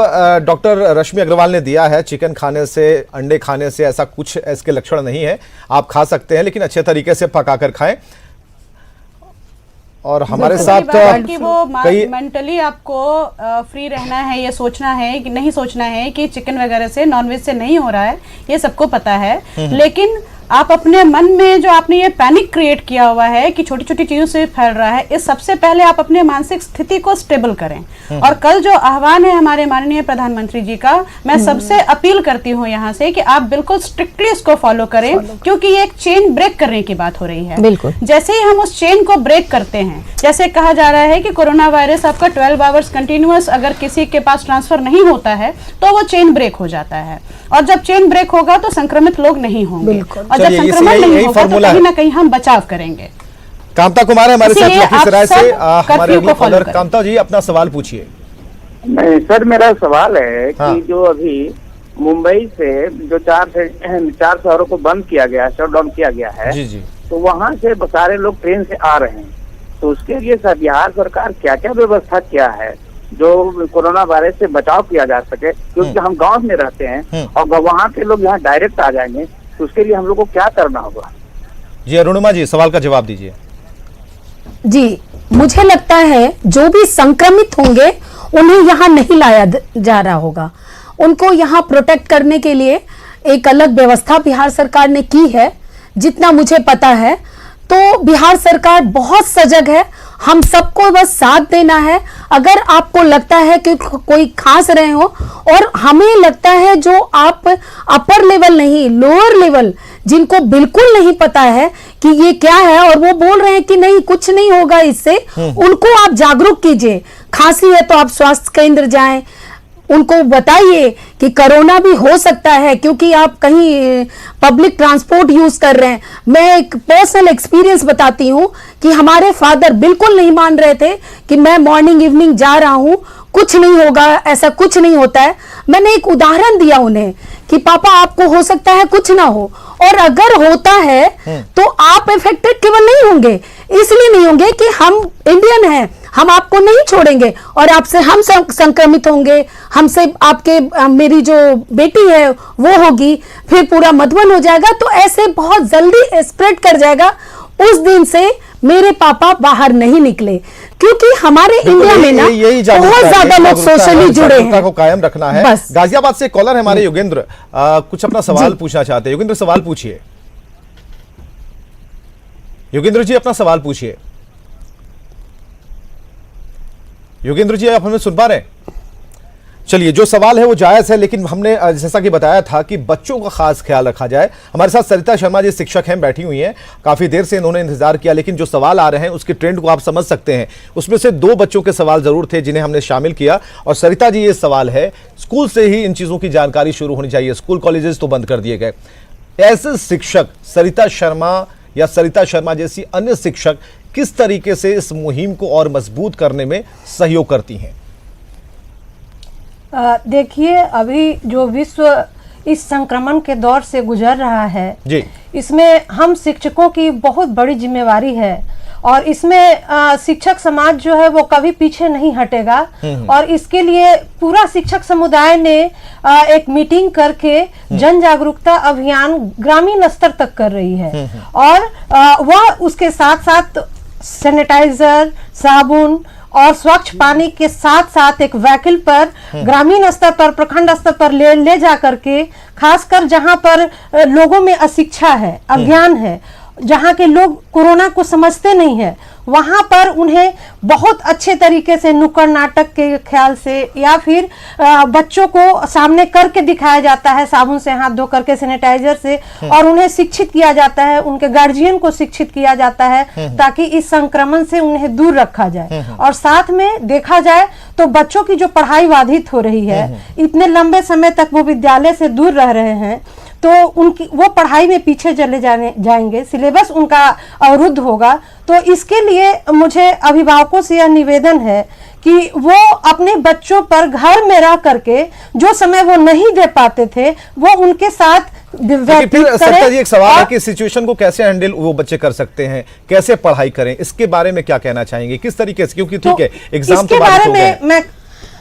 डॉक्टर रश्मि अग्रवाल ने दिया है। चिकन खाने से, अंडे खाने से ऐसा कुछ इसके लक्षण नहीं है। आप खा सकते हैं लेकिन अच्छे तरीके से पकाकर खाएं। और हमारे साथ कि वो मेंटली आपको फ्री रहना है, ये सोचना है कि नहीं सोचना है कि चिकन वगैरह से, नॉनवेज से नहीं हो रहा है, ये सबको पता है। लेकिन आप अपने मन में जो आपने ये पैनिक क्रिएट किया हुआ है कि छोटी छोटी चीजों से फैल रहा है, इस सबसे पहले आप अपने मानसिक स्थिति को स्टेबल करें। और कल जो आह्वान है हमारे माननीय प्रधानमंत्री जी का, मैं सबसे अपील करती हूँ यहाँ से कि आप बिल्कुल स्ट्रिक्टली इसको फॉलो करें, क्योंकि ये एक चेन ब्रेक करने की बात हो रही है। बिल्कुल। जैसे ही हम उस चेन को ब्रेक करते हैं, जैसे कहा जा रहा है कि कोरोना वायरस आपका 12 आवर्स कंटिन्यूअस अगर किसी के पास ट्रांसफर नहीं होता है तो वो चेन ब्रेक हो जाता है। और जब चेन ब्रेक होगा तो संक्रमित लोग नहीं होंगे, और जब संक्रमण नहीं होगा तो कहीं ना कहीं हम बचाव करेंगे। कामता कुमार है हमारे साथ लखीसराय से। हमारे अगले कॉलर कामता जी, अपना सवाल पूछिए। नहीं सर, मेरा सवाल है कि जो अभी मुंबई से जो 4 शहरों को बंद किया गया, शटडाउन किया गया है, जी जी, तो वहाँ से सारे लोग ट्रेन से आ रहे हैं, तो उसके लिए सर बिहार सरकार क्या क्या व्यवस्था किया है जो कोरोना वायरस से बचाव किया जा सके? क्योंकि हम गांव में रहते हैं और वहाँ के लोग यहाँ डायरेक्ट आ जाएंगे, तो उसके लिए हम लोग को क्या करना होगा? जी अरुणिमा जी, सवाल का जवाब दीजिए। जी, मुझे लगता है जो भी संक्रमित होंगे उन्हें यहाँ नहीं लाया जा रहा होगा। उनको यहाँ प्रोटेक्ट करने के लिए एक अलग व्यवस्था बिहार सरकार ने की है, जितना मुझे पता है। तो बिहार सरकार बहुत सजग है, हम सबको बस साथ देना है। अगर आपको लगता है कि कोई खांस रहे हो, और हमें लगता है जो आप अपर लेवल नहीं, लोअर लेवल, जिनको बिल्कुल नहीं पता है कि ये क्या है और वो बोल रहे हैं कि नहीं कुछ नहीं होगा इससे, उनको आप जागरूक कीजिए। खांसी है तो आप स्वास्थ्य केंद्र जाएं, उनको बताइए कि कोरोना भी हो सकता है, क्योंकि आप कहीं पब्लिक ट्रांसपोर्ट यूज कर रहे हैं। मैं एक पर्सनल एक्सपीरियंस बताती हूँ कि हमारे फादर बिल्कुल नहीं मान रहे थे कि मैं मॉर्निंग इवनिंग जा रहा हूँ, कुछ नहीं होगा, ऐसा कुछ नहीं होता है। मैंने एक उदाहरण दिया उन्हें कि पापा आपको हो सकता है कुछ ना हो, और अगर होता है तो आप इफेक्टेड केवल नहीं होंगे, इसलिए नहीं होंगे कि हम इंडियन हैं, हम आपको नहीं छोड़ेंगे और आपसे हम संक्रमित होंगे, हमसे आपके मेरी जो बेटी है वो होगी, फिर पूरा मधुबन हो जाएगा, तो ऐसे बहुत जल्दी स्प्रेड कर जाएगा। उस दिन से मेरे पापा बाहर नहीं निकले, क्योंकि हमारे इंडिया में ना बहुत ज्यादा लोग सोशली जुड़े हैं। को कायम रखना है। गाजियाबाद से कॉलर है हमारे योगेंद्र, कुछ अपना सवाल पूछना चाहते हैं। योगेंद्र सवाल पूछिए। योगेंद्र जी अपना सवाल पूछिए। योगेंद्र जी आप हमें सुन पा रहे हैं? चलिए, जो सवाल है वो जायज है, लेकिन हमने जैसा कि बताया था कि बच्चों का खास ख्याल रखा जाए। हमारे साथ सरिता शर्मा जी शिक्षक हैं, बैठी हुई हैं, काफी देर से इन्होंने इंतजार किया, लेकिन जो सवाल आ रहे हैं उसके ट्रेंड को आप समझ सकते हैं। उसमें से 2 बच्चों के सवाल जरूर थे जिन्हें हमने शामिल किया। और सरिता जी, ये सवाल है, स्कूल से ही इन चीजों की जानकारी शुरू होनी चाहिए, स्कूल कॉलेजेस तो बंद कर दिए गए। ऐसे शिक्षक सरिता शर्मा या सरिता शर्मा जैसी अन्य शिक्षक किस तरीके से इस मुहिम को और मजबूत करने में सहयोग करती हैं? देखिए, अभी जो विश्व इस संक्रमण के दौर से गुजर रहा है जी, इसमें हम शिक्षकों की बहुत बड़ी जिम्मेवारी है, और इसमें शिक्षक समाज जो है वो कभी पीछे नहीं हटेगा। और इसके लिए पूरा शिक्षक समुदाय ने एक मीटिंग करके जन जागरूकता अभियान ग्रामीण स्तर तक कर रही है, और वह उसके साथ साथ सैनिटाइजर, साबुन और स्वच्छ पानी के साथ साथ एक व्हीकल पर ग्रामीण स्तर पर, प्रखंड स्तर पर ले जा करके, खासकर जहां पर लोगों में अशिक्षा है, अज्ञान है, जहां के लोग कोरोना को समझते नहीं है, वहां पर उन्हें बहुत अच्छे तरीके से नुक्कड़ नाटक के ख्याल से या फिर बच्चों को सामने करके दिखाया जाता है, साबुन से हाथ धो करके, सैनिटाइजर से, और उन्हें शिक्षित किया जाता है, उनके गार्जियन को शिक्षित किया जाता है ताकि इस संक्रमण से उन्हें दूर रखा जाए। और साथ में देखा जाए तो बच्चों की जो पढ़ाई बाधित हो रही है, इतने लंबे समय तक वो विद्यालय से दूर रह रहे हैं, तो उनकी वो पढ़ाई में पीछे चले जाएंगे, सिलेबस उनका अवरुद्ध होगा। तो इसके लिए मुझे अभिभावकों से यह निवेदन है कि वो अपने बच्चों पर घर में रह करके जो समय वो नहीं दे पाते थे वो उनके साथ फिर सत्ता जी, एक सवाल है कि सिचुएशन को कैसे हैंडल वो बच्चे कर सकते हैं, कैसे पढ़ाई करें, इसके बारे में क्या कहना चाहेंगे, किस तरीके से? क्योंकि ठीक है, एग्जाम के बारे में मैं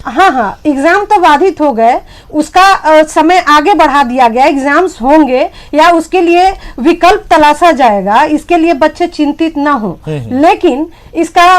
हाँ, एग्जाम तो बाधित हो गए, उसका समय आगे बढ़ा दिया गया, एग्जाम्स होंगे या उसके लिए विकल्प तलाशा जाएगा, इसके लिए बच्चे चिंतित ना हो। लेकिन इसका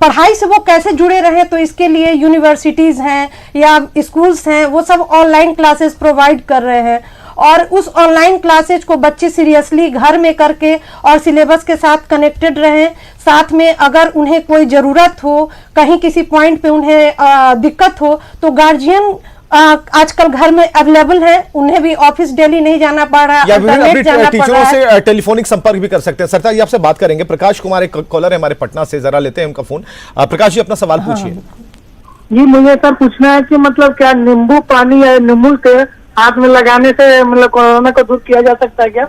पढ़ाई से वो कैसे जुड़े रहे, तो इसके लिए यूनिवर्सिटीज हैं या स्कूल्स हैं, वो सब ऑनलाइन क्लासेस प्रोवाइड कर रहे हैं, और उस ऑनलाइन क्लासेज को बच्चे सीरियसली घर में करके और सिलेबस के साथ कनेक्टेड रहें। साथ में अगर उन्हें कोई ज़रूरत हो, कहीं किसी पॉइंट पे उन्हें दिक्कत हो, तो गार्जियन आजकल घर में अवेलेबल है, उन्हें भी ऑफिस डेली नहीं जाना पड़ रहा है, टीचरों से टेलीफोनिक संपर्क भी कर सकते हैं। सरता जी, आपसे बात करेंगे। प्रकाश कुमार एक कॉलर है हमारे पटना से, जरा लेते हैं उनका फोन। प्रकाश जी, अपना सवाल पूछिए। जी, मुझे सर पूछना है कि मतलब क्या नींबू पानी या नींबू से हाथ में लगाने से मतलब कोरोना को दूर किया जा सकता है क्या?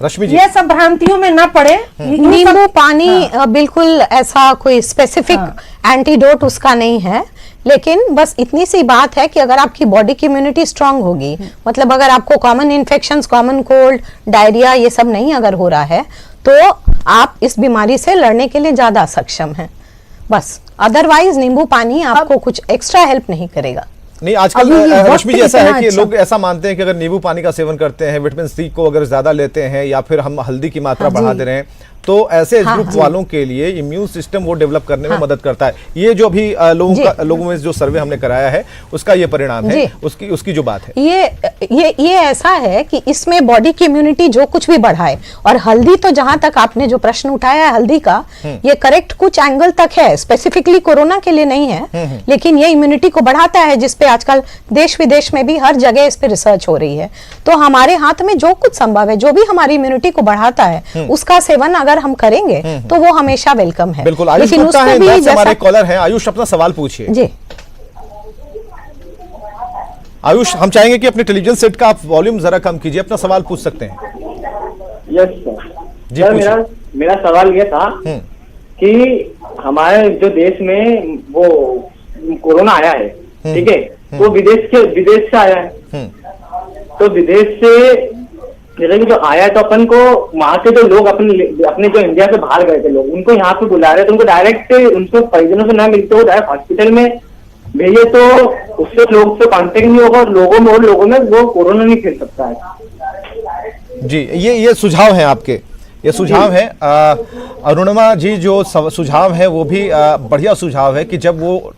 रश्मि जी, ये सब भ्रांतियों में न पड़े। नींबू पानी बिल्कुल ऐसा कोई स्पेसिफिक एंटीडोट उसका नहीं है, लेकिन बस इतनी सी बात है कि अगर आपकी बॉडी की इम्यूनिटी स्ट्रांग होगी, मतलब अगर आपको common infections, common cold, diarrhoea ये सब नहीं अगर हो रहा है, तो आप इस बीमारी से लड़ने के लिए ज्यादा सक्षम हैं। बस अदरवाइज नींबू पानी आपको कुछ एक्स्ट्रा हेल्प नहीं करेगा। नहीं, आजकल रश्मि जी ऐसा है कि लोग ऐसा मानते हैं कि अगर नींबू पानी का सेवन करते हैं, विटामिन सी को अगर ज्यादा लेते हैं, या फिर हम हल्दी की मात्रा बढ़ा दे रहे हैं, तो ऐसे ग्रुप वालों के लिए इम्यून सिस्टम वो डेवलप करने में मदद करता है। ये जो अभी लोगों में जो सर्वे हमने कराया है, उसका ये परिणाम है, उसकी जो बात है, ये ऐसा है कि इसमें बॉडी की इम्यूनिटी जो कुछ भी बढ़ाए। और हल्दी तो जहां तक आपने जो प्रश्न उठाया है हल्दी का, ये करेक्ट कुछ एंगल तक है, स्पेसिफिकली कोरोना के लिए नहीं है, लेकिन ये इम्यूनिटी को बढ़ाता है, जिसपे आजकल देश विदेश में भी हर जगह इस पे रिसर्च हो रही है। तो हमारे हाथ में जो कुछ संभव है, जो भी हमारी इम्यूनिटी को बढ़ाता है, उसका सेवन अगर हम करेंगे तो वो हमेशा वेलकम है। बिल्कुल। आयुष गुप्ता है, हमारे कॉलर हैं। आयुष, अपना सवाल पूछिए। जी आयुष, हम चाहेंगे कि अपने टेलीविजन सेट का आप वॉल्यूम जरा कम कीजिए, अपना सवाल पूछ सकते हैं। Yes sir. जी, सर, मेरा सवाल ये था कि हमारे जो देश में वो कोरोना आया है, ठीक है, वो विदेश से आया है, तो विदेश से जैसे कि जो आया तो अपन को वहाँ से जो लोग अपने जो इंडिया से बाहर गए थे लोग, उनको यहाँ पे बुला रहे, तो उनको डायरेक्ट उनको परिजनों से ना मिलते हो डायरेक्ट हॉस्पिटल में भेजे, तो उससे लोग से कांटेक्ट नहीं होगा, लोगों में वो कोरोना नहीं फैल सकता है। जी, ये सुझाव है आपके, ये सुझाव है अरुणिमा जी, जो सुझाव है वो भी बढ़िया सुझाव है कि जब वो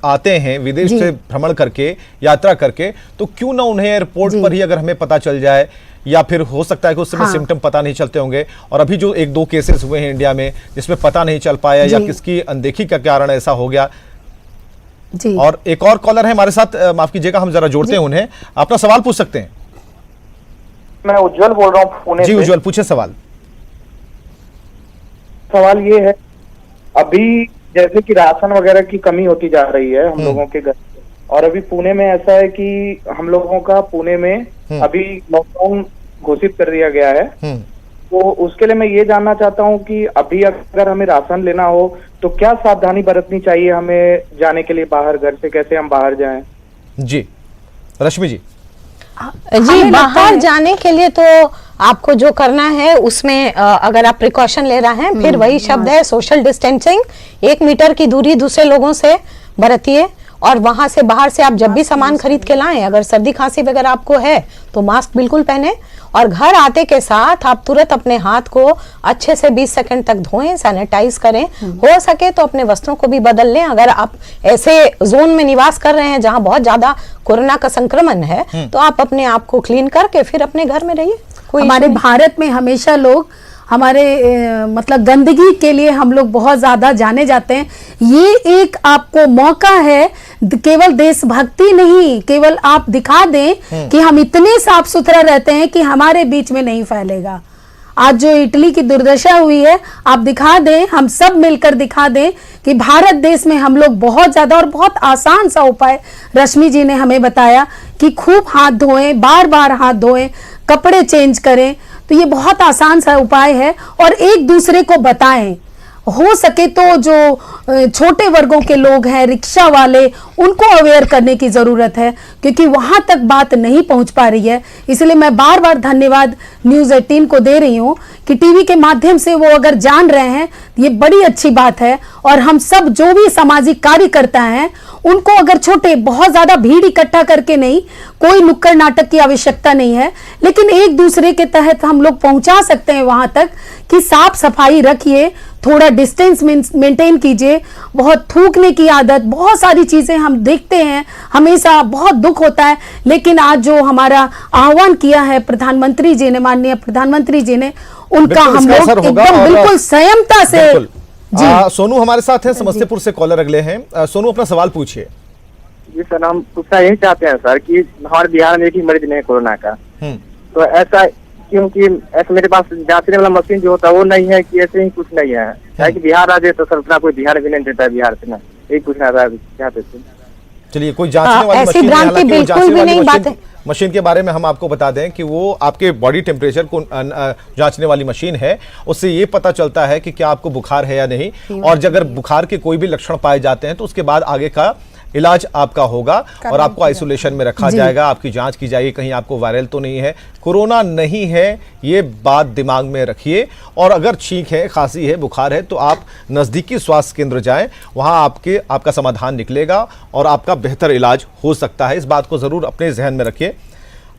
आते हैं विदेश से भ्रमण करके, यात्रा करके, तो क्यों ना उन्हें एयरपोर्ट पर ही अगर हमें पता चल जाए, या फिर हो सकता है कि उस समय सिम्टम पता नहीं चलते होंगे। और अभी जो 1-2 केसेस हुए हैं इंडिया में जिसमें पता नहीं चल पाया या किसकी अनदेखी का कारण ऐसा हो गया। जी। और एक और कॉलर है हमारे साथ, माफ कीजिएगा, हम जरा जोड़ते हैं उन्हें। अपना सवाल पूछ सकते हैं। मैं उज्जवल बोल रहा हूँ पुणे से। जी उज्जवल, पूछे सवाल। सवाल ये है, अभी जैसे कि राशन वगैरह की कमी होती जा रही है हम लोगों के घर, और अभी पुणे में ऐसा है कि हम लोगों का पुणे में अभी लॉकडाउन घोषित कर दिया गया है, तो उसके लिए मैं ये जानना चाहता हूँ कि अभी अगर हमें राशन लेना हो तो क्या सावधानी बरतनी चाहिए हमें जाने के लिए बाहर, घर से कैसे हम बाहर जाएं? जी रश्मि जी। जी, बाहर जाने के लिए तो आपको जो करना है उसमें अगर आप प्रिकॉशन ले रहे हैं, फिर वही शब्द है सोशल डिस्टेंसिंग, 1 मीटर की दूरी दूसरे लोगों से बरतिए, और वहां से बाहर से आप जब भी सामान खरीद के लाएं, अगर सर्दी खांसी वगैरह आपको है तो मास्क बिल्कुल पहने, और घर आते के साथ आप तुरंत अपने हाथ को अच्छे से 20 सेकंड तक धोएं, सैनिटाइज करें। हो सके तो अपने वस्त्रों को भी बदल लें। अगर आप ऐसे जोन में निवास कर रहे हैं जहां बहुत ज्यादा कोरोना का संक्रमण है तो आप अपने आप को क्लीन करके फिर अपने घर में रहिए। हमारे भारत में हमेशा लोग हमारे मतलब गंदगी के लिए हम लोग बहुत ज्यादा जाने जाते हैं। ये एक आपको मौका है, केवल देशभक्ति नहीं, केवल आप दिखा दें कि हम इतने साफ सुथरा रहते हैं कि हमारे बीच में नहीं फैलेगा। आज जो इटली की दुर्दशा हुई है, आप दिखा दें, हम सब मिलकर दिखा दें कि भारत देश में हम लोग बहुत ज्यादा, और बहुत आसान सा उपाय रश्मि जी ने हमें बताया कि खूब हाथ धोएं, बार बार हाथ धोएं, कपड़े चेंज करें। तो ये बहुत आसान सा उपाय है और एक दूसरे को बताएं। हो सके तो जो छोटे वर्गों के लोग हैं, रिक्शा वाले, उनको अवेयर करने की जरूरत है, क्योंकि वहां तक बात नहीं पहुंच पा रही है। इसलिए मैं बार बार धन्यवाद न्यूज़ 18 को दे रही हूं कि टीवी के माध्यम से वो अगर जान रहे हैं, ये बड़ी अच्छी बात है। और हम सब जो भी सामाजिक कार्यकर्ता हैं, उनको अगर छोटे, बहुत ज्यादा भीड़ इकट्ठा करके नहीं, कोई नुक्कड़ नाटक की आवश्यकता नहीं है, लेकिन एक दूसरे के तहत हम लोग पहुंचा सकते हैं वहां तक कि साफ सफाई रखिए, थोड़ा डिस्टेंस मेंटेन कीजिए, बहुत थूकने की आदत, बहुत सारी चीजें हम देखते हैं, हमेशा बहुत दुख होता है। लेकिन आज जो हमारा आह्वान किया है प्रधानमंत्री जी ने, माननीय प्रधानमंत्री जी ने, उनका हम लोग एकदम बिल्कुल संयमता से। सोनू हमारे साथ हैं, समस्तीपुर से कॉलर अगले हैं। सोनू, अपना सवाल पूछिए। जी सर, हम पूछना यही चाहते हैं सर कि हमारे बिहार में एक ही मरीज नहीं है कोरोना का, तो ऐसा क्योंकि ऐसे मेरे पास जांचने वाला मशीन जो होता है वो नहीं है कि ऐसे ही कुछ नहीं है, कि बिहार आ जाए तो सर उतना कोई ध्यान भी नहीं देता है बिहार से ना, यही पूछना था चाहते थे। चलिए, कोई जांचने वाली मशीन मशीन के बारे में हम आपको बता दें कि वो आपके बॉडी टेम्परेचर को जांचने वाली मशीन है। उससे ये पता चलता है कि क्या आपको बुखार है या नहीं, और अगर बुखार के कोई भी लक्षण पाए जाते हैं तो उसके बाद आगे का इलाज आपका होगा और आपको आइसोलेशन में रखा जाएगा, आपकी जांच की जाएगी कहीं आपको वायरल तो नहीं है, कोरोना नहीं है, ये बात दिमाग में रखिए। और अगर छींक है, खांसी है, बुखार है तो आप नज़दीकी स्वास्थ्य केंद्र जाएं, वहां आपका समाधान निकलेगा और आपका बेहतर इलाज हो सकता है। इस बात को जरूर अपने जहन में रखिए।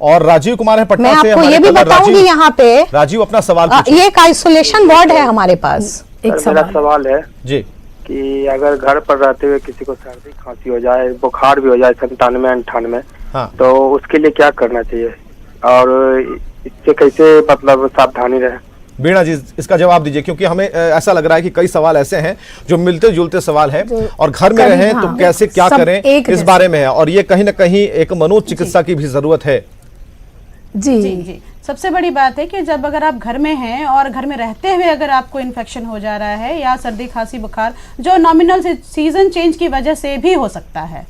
और राजीव कुमार है पटना से, आपको ये भी बताऊंगी यहाँ पे। राजीव, अपना सवाल ये एक आइसोलेशन वार्ड है हमारे पास। मेरा सवाल है जी कि अगर घर पर रहते हुए किसी को सर्दी खांसी हो जाए, बुखार भी हो जाए 97-98, तो उसके लिए क्या करना चाहिए और इससे कैसे मतलब सावधानी रहे? बीणा जी, इसका जवाब दीजिए, क्योंकि हमें ऐसा लग रहा है कि कई सवाल ऐसे हैं जो मिलते जुलते सवाल हैं और घर में रहें तो कैसे क्या करें, इस बारे में है। और ये कहीं ना कहीं एक मनोचिकित्सा की भी जरूरत है। जी जी जी, सबसे बड़ी बात है कि जब अगर आप घर में हैं और घर में रहते हुए अगर आपको इन्फेक्शन हो जा रहा है या सर्दी खांसी बुखार, जो नॉमिनल सीजन चेंज की वजह से भी हो सकता है,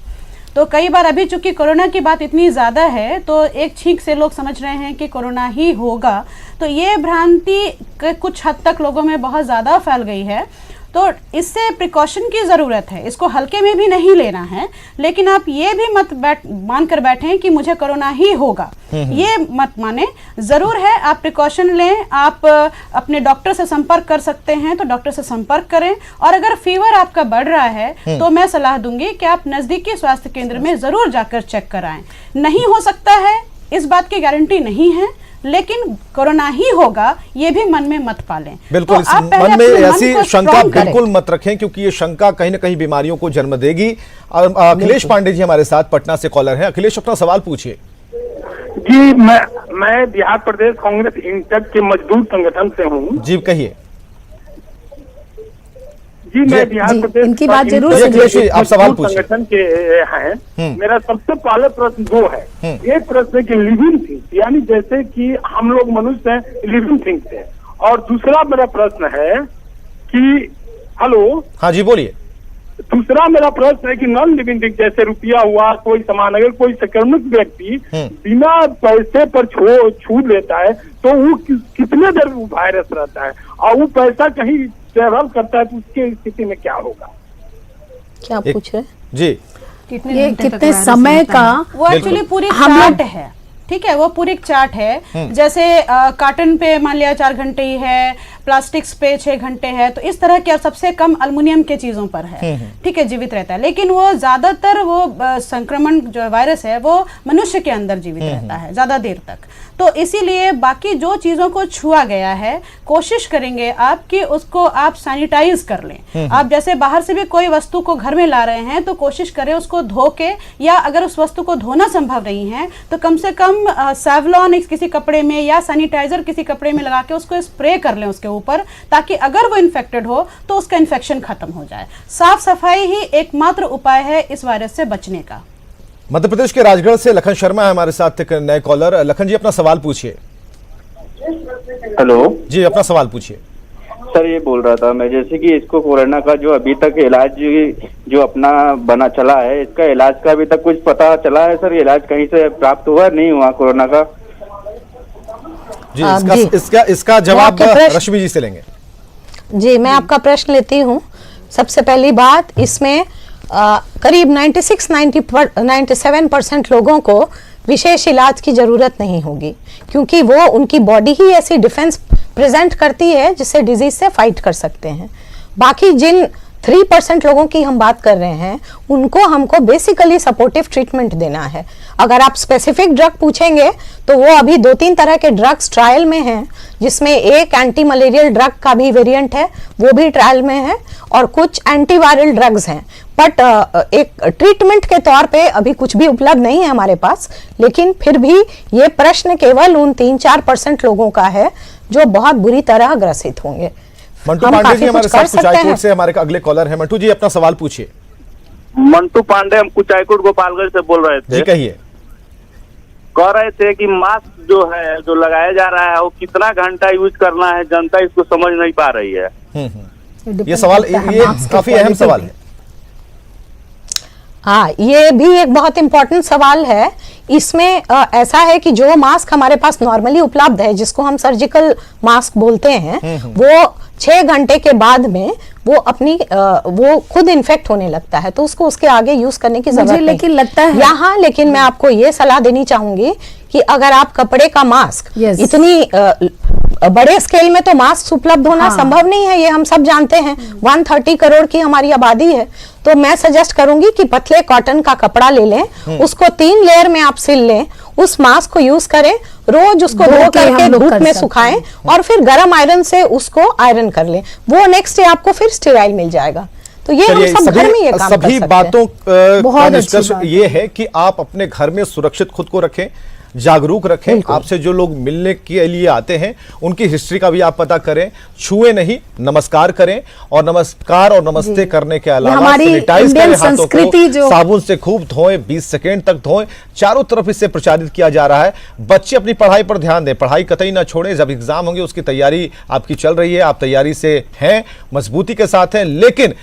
तो कई बार अभी चूंकि कोरोना की बात इतनी ज़्यादा है तो एक छींक से लोग समझ रहे हैं कि कोरोना ही होगा, तो ये भ्रांति कुछ हद तक लोगों में बहुत ज़्यादा फैल गई है। तो इससे प्रिकॉशन की ज़रूरत है, इसको हल्के में भी नहीं लेना है, लेकिन आप ये भी मत मान कर बैठें कि मुझे कोरोना ही होगा, ये मत माने। ज़रूर है आप प्रिकॉशन लें, आप अपने डॉक्टर से संपर्क कर सकते हैं तो डॉक्टर से संपर्क करें, और अगर फीवर आपका बढ़ रहा है तो मैं सलाह दूंगी कि आप नज़दीकी स्वास्थ्य केंद्र में ज़रूर जाकर चेक कराएं। नहीं हो सकता है, इस बात की गारंटी नहीं है, लेकिन कोरोना ही होगा ये भी मन में मत पालें। बिल्कुल, तो आप मन में ऐसी शंका बिल्कुल मत रखें, क्योंकि ये शंका कहीं ना कहीं बीमारियों को जन्म देगी। अखिलेश पांडे जी हमारे साथ पटना से कॉलर हैं। अखिलेश, अपना सवाल पूछिए। जी, मैं बिहार प्रदेश कांग्रेस इंटक के मजदूर संगठन से हूँ। जी कहिए। जी, मैं बिहार प्रदेश इनकी बात जरूर आप सवाल पूछिए। संगठन के हैं। मेरा सबसे पहले प्रश्न दो है। एक प्रश्न है कि लिविंग थिंग्स, यानी जैसे कि हम लोग मनुष्य हैं, लिविंग थिंग्स है। और दूसरा मेरा प्रश्न है कि हेलो, हाँ जी बोलिए। दूसरा मेरा प्रश्न है कि नॉन लिविंग थिंग जैसे रुपया हुआ, कोई सामान, अगर कोई संक्रमित व्यक्ति बिना पैसे पर छू लेता है तो वो कितने देर वायरस रहता है, और वो पैसा कहीं ट्रेवल करता है तो उसके स्थिति में क्या होगा? क्या पूछ रहे जी? ये कितने समय का वो एक्चुअली पूरी चार्ट है, ठीक है, वो पूरी चार्ट है। जैसे कार्टन पे मान लिया 4 घंटे ही है, प्लास्टिक पे 6 घंटे है, तो इस तरह के, और सबसे कम अल्युमिनियम के चीजों पर है, ठीक है, जीवित रहता है। लेकिन वो ज्यादातर वो संक्रमण जो वायरस है वो मनुष्य के अंदर जीवित रहता है ज्यादा देर तक। तो इसीलिए बाकी जो चीजों को छुआ गया है, कोशिश करेंगे आप कि उसको आप सैनिटाइज कर लें। आप जैसे बाहर से भी कोई वस्तु को घर में ला रहे हैं तो कोशिश करें उसको धो के, या अगर उस वस्तु को धोना संभव नहीं है तो कम से कम सेवलॉन किसी कपड़े में या सैनिटाइजर किसी कपड़े में लगा के उसको स्प्रे कर लें उसके ऊपर, ताकि अगर वो इन्फेक्टेड हो तो उसका इन्फेक्शन खत्म हो जाए। साफ सफाई ही एकमात्र उपाय है इस वायरस से बचने का। मध्य प्रदेश के राजगढ़ से लखन शर्मा है हमारे साथ, एक नए कॉलर। लखन जी, अपना सवाल पूछिए। हेलो जी, अपना सवाल पूछिए। सर, ये बोल रहा था मैं, जैसे कि इसको कोरोना का जो अभी तक इलाज जो अपना बना चला है, इसका इलाज का अभी तक कुछ पता चला है सर? इलाज कहीं से प्राप्त हुआ नहीं हुआ कोरोना का? जी, इसका जवाब रश्मि जी से लेंगे। जी, मैं आपका प्रश्न लेती हूँ। सबसे पहली बात, इसमें करीब 96-97% लोगों को विशेष इलाज की जरूरत नहीं होगी, क्योंकि वो उनकी बॉडी ही ऐसी डिफेंस प्रेजेंट करती है जिससे डिजीज से फाइट कर सकते हैं। बाकी जिन 3% लोगों की हम बात कर रहे हैं, उनको हमको बेसिकली सपोर्टिव ट्रीटमेंट देना है। अगर आप स्पेसिफिक ड्रग पूछेंगे तो वो अभी 2-3 तरह के ड्रग्स ट्रायल में हैं, जिसमें एक एंटी मलेरियल ड्रग का भी वेरिएंट है, वो भी ट्रायल में है, और कुछ एंटीवायरल ड्रग्स हैं। बट एक ट्रीटमेंट के तौर पे अभी कुछ भी उपलब्ध नहीं है हमारे पास। लेकिन फिर भी ये प्रश्न केवल उन 3-4% लोगों का है जो बहुत बुरी तरह ग्रसित होंगे। मंटू पांडे जी हमारे साथ कुचायकोट से हमारे अगले कॉलर है। मंटू जी, अपना सवाल पूछिए। मंटू पांडे, हम कुचायकोट गोपालगंज से बोल रहे थे। जी, कहिए। कह रहे थे कि मास्क जो है जो लगाया जा रहा है वो कितना घंटा यूज करना है, जनता इसको समझ नहीं पा रही है। ये सवाल, ये काफी अहम सवाल है। हाँ, ये भी एक बहुत इंपॉर्टेंट सवाल है। इसमें ऐसा है कि जो मास्क हमारे पास नॉर्मली उपलब्ध है, जिसको हम सर्जिकल मास्क बोलते हैं, वो 6 घंटे के बाद में वो अपनी वो खुद इन्फेक्ट होने लगता है, तो उसको उसके आगे यूज करने की जरूरत नहीं। लेकिन लगता है यहाँ, लेकिन मैं आपको ये सलाह देनी चाहूंगी कि अगर आप कपड़े का मास्क, इतनी बड़े स्केल में तो मास्क उपलब्ध होना संभव नहीं है, ये हम सब जानते हैं। 130 करोड़ की हमारी आबादी है, तो मैं सजेस्ट करूंगी कि पतले कॉटन का कपड़ा ले लें, उसको 3 लेयर में आप सिल लें, उस मास्क को यूज करें, रोज उसको धो करके धूप में सुखाएं, और फिर गर्म आयरन से उसको आयरन कर लें, वो नेक्स्ट डे आपको फिर स्टेराइल मिल जाएगा। तो ये हम सब घर में ये काम कर सकते हैं। सभी बातों का निष्कर्ष ये है कि आप अपने घर में सुरक्षित खुद को रखें, जागरूक रखें। आपसे जो लोग मिलने के लिए आते हैं उनकी हिस्ट्री का भी आप पता करें, छुए नहीं, नमस्कार करें, और नमस्कार और नमस्ते करने के अलावा सैनिटाइज करें हाथों को, साबुन से खूब धोएं, 20 सेकेंड तक धोएं। चारों तरफ इससे प्रचारित किया जा रहा है। बच्चे अपनी पढ़ाई पर ध्यान दें, पढ़ाई कतई ना छोड़ें। जब एग्जाम होंगे उसकी तैयारी आपकी चल रही है, आप तैयारी से हैं, मजबूती के साथ हैं, लेकिन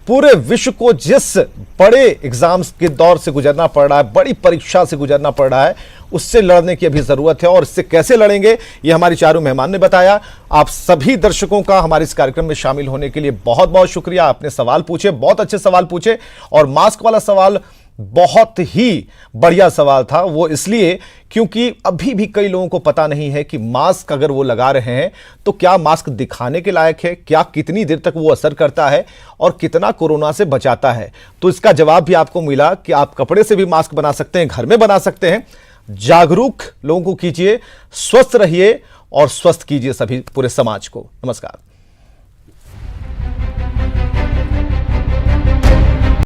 पूरे विश्व को जिस बड़े एग्जाम्स के दौर से गुजरना पड़ रहा है, बड़ी परीक्षा से गुजरना पड़ रहा है, उससे लड़ने की अभी जरूरत है। और इससे कैसे लड़ेंगे, ये हमारी चारों मेहमान ने बताया। आप सभी दर्शकों का हमारे इस कार्यक्रम में शामिल होने के लिए बहुत बहुत शुक्रिया। आपने सवाल पूछे, बहुत अच्छे सवाल पूछे, और मास्क वाला सवाल बहुत ही बढ़िया सवाल था। वो इसलिए क्योंकि अभी भी कई लोगों को पता नहीं है कि मास्क अगर वो लगा रहे हैं तो क्या मास्क दिखाने के लायक है, क्या कितनी देर तक वो असर करता है, और कितना कोरोना से बचाता है। तो इसका जवाब भी आपको मिला कि आप कपड़े से भी मास्क बना सकते हैं, घर में बना सकते हैं। जागरूक लोगों को कीजिए, स्वस्थ रहिए और स्वस्थ कीजिए सभी पूरे समाज को। नमस्कार।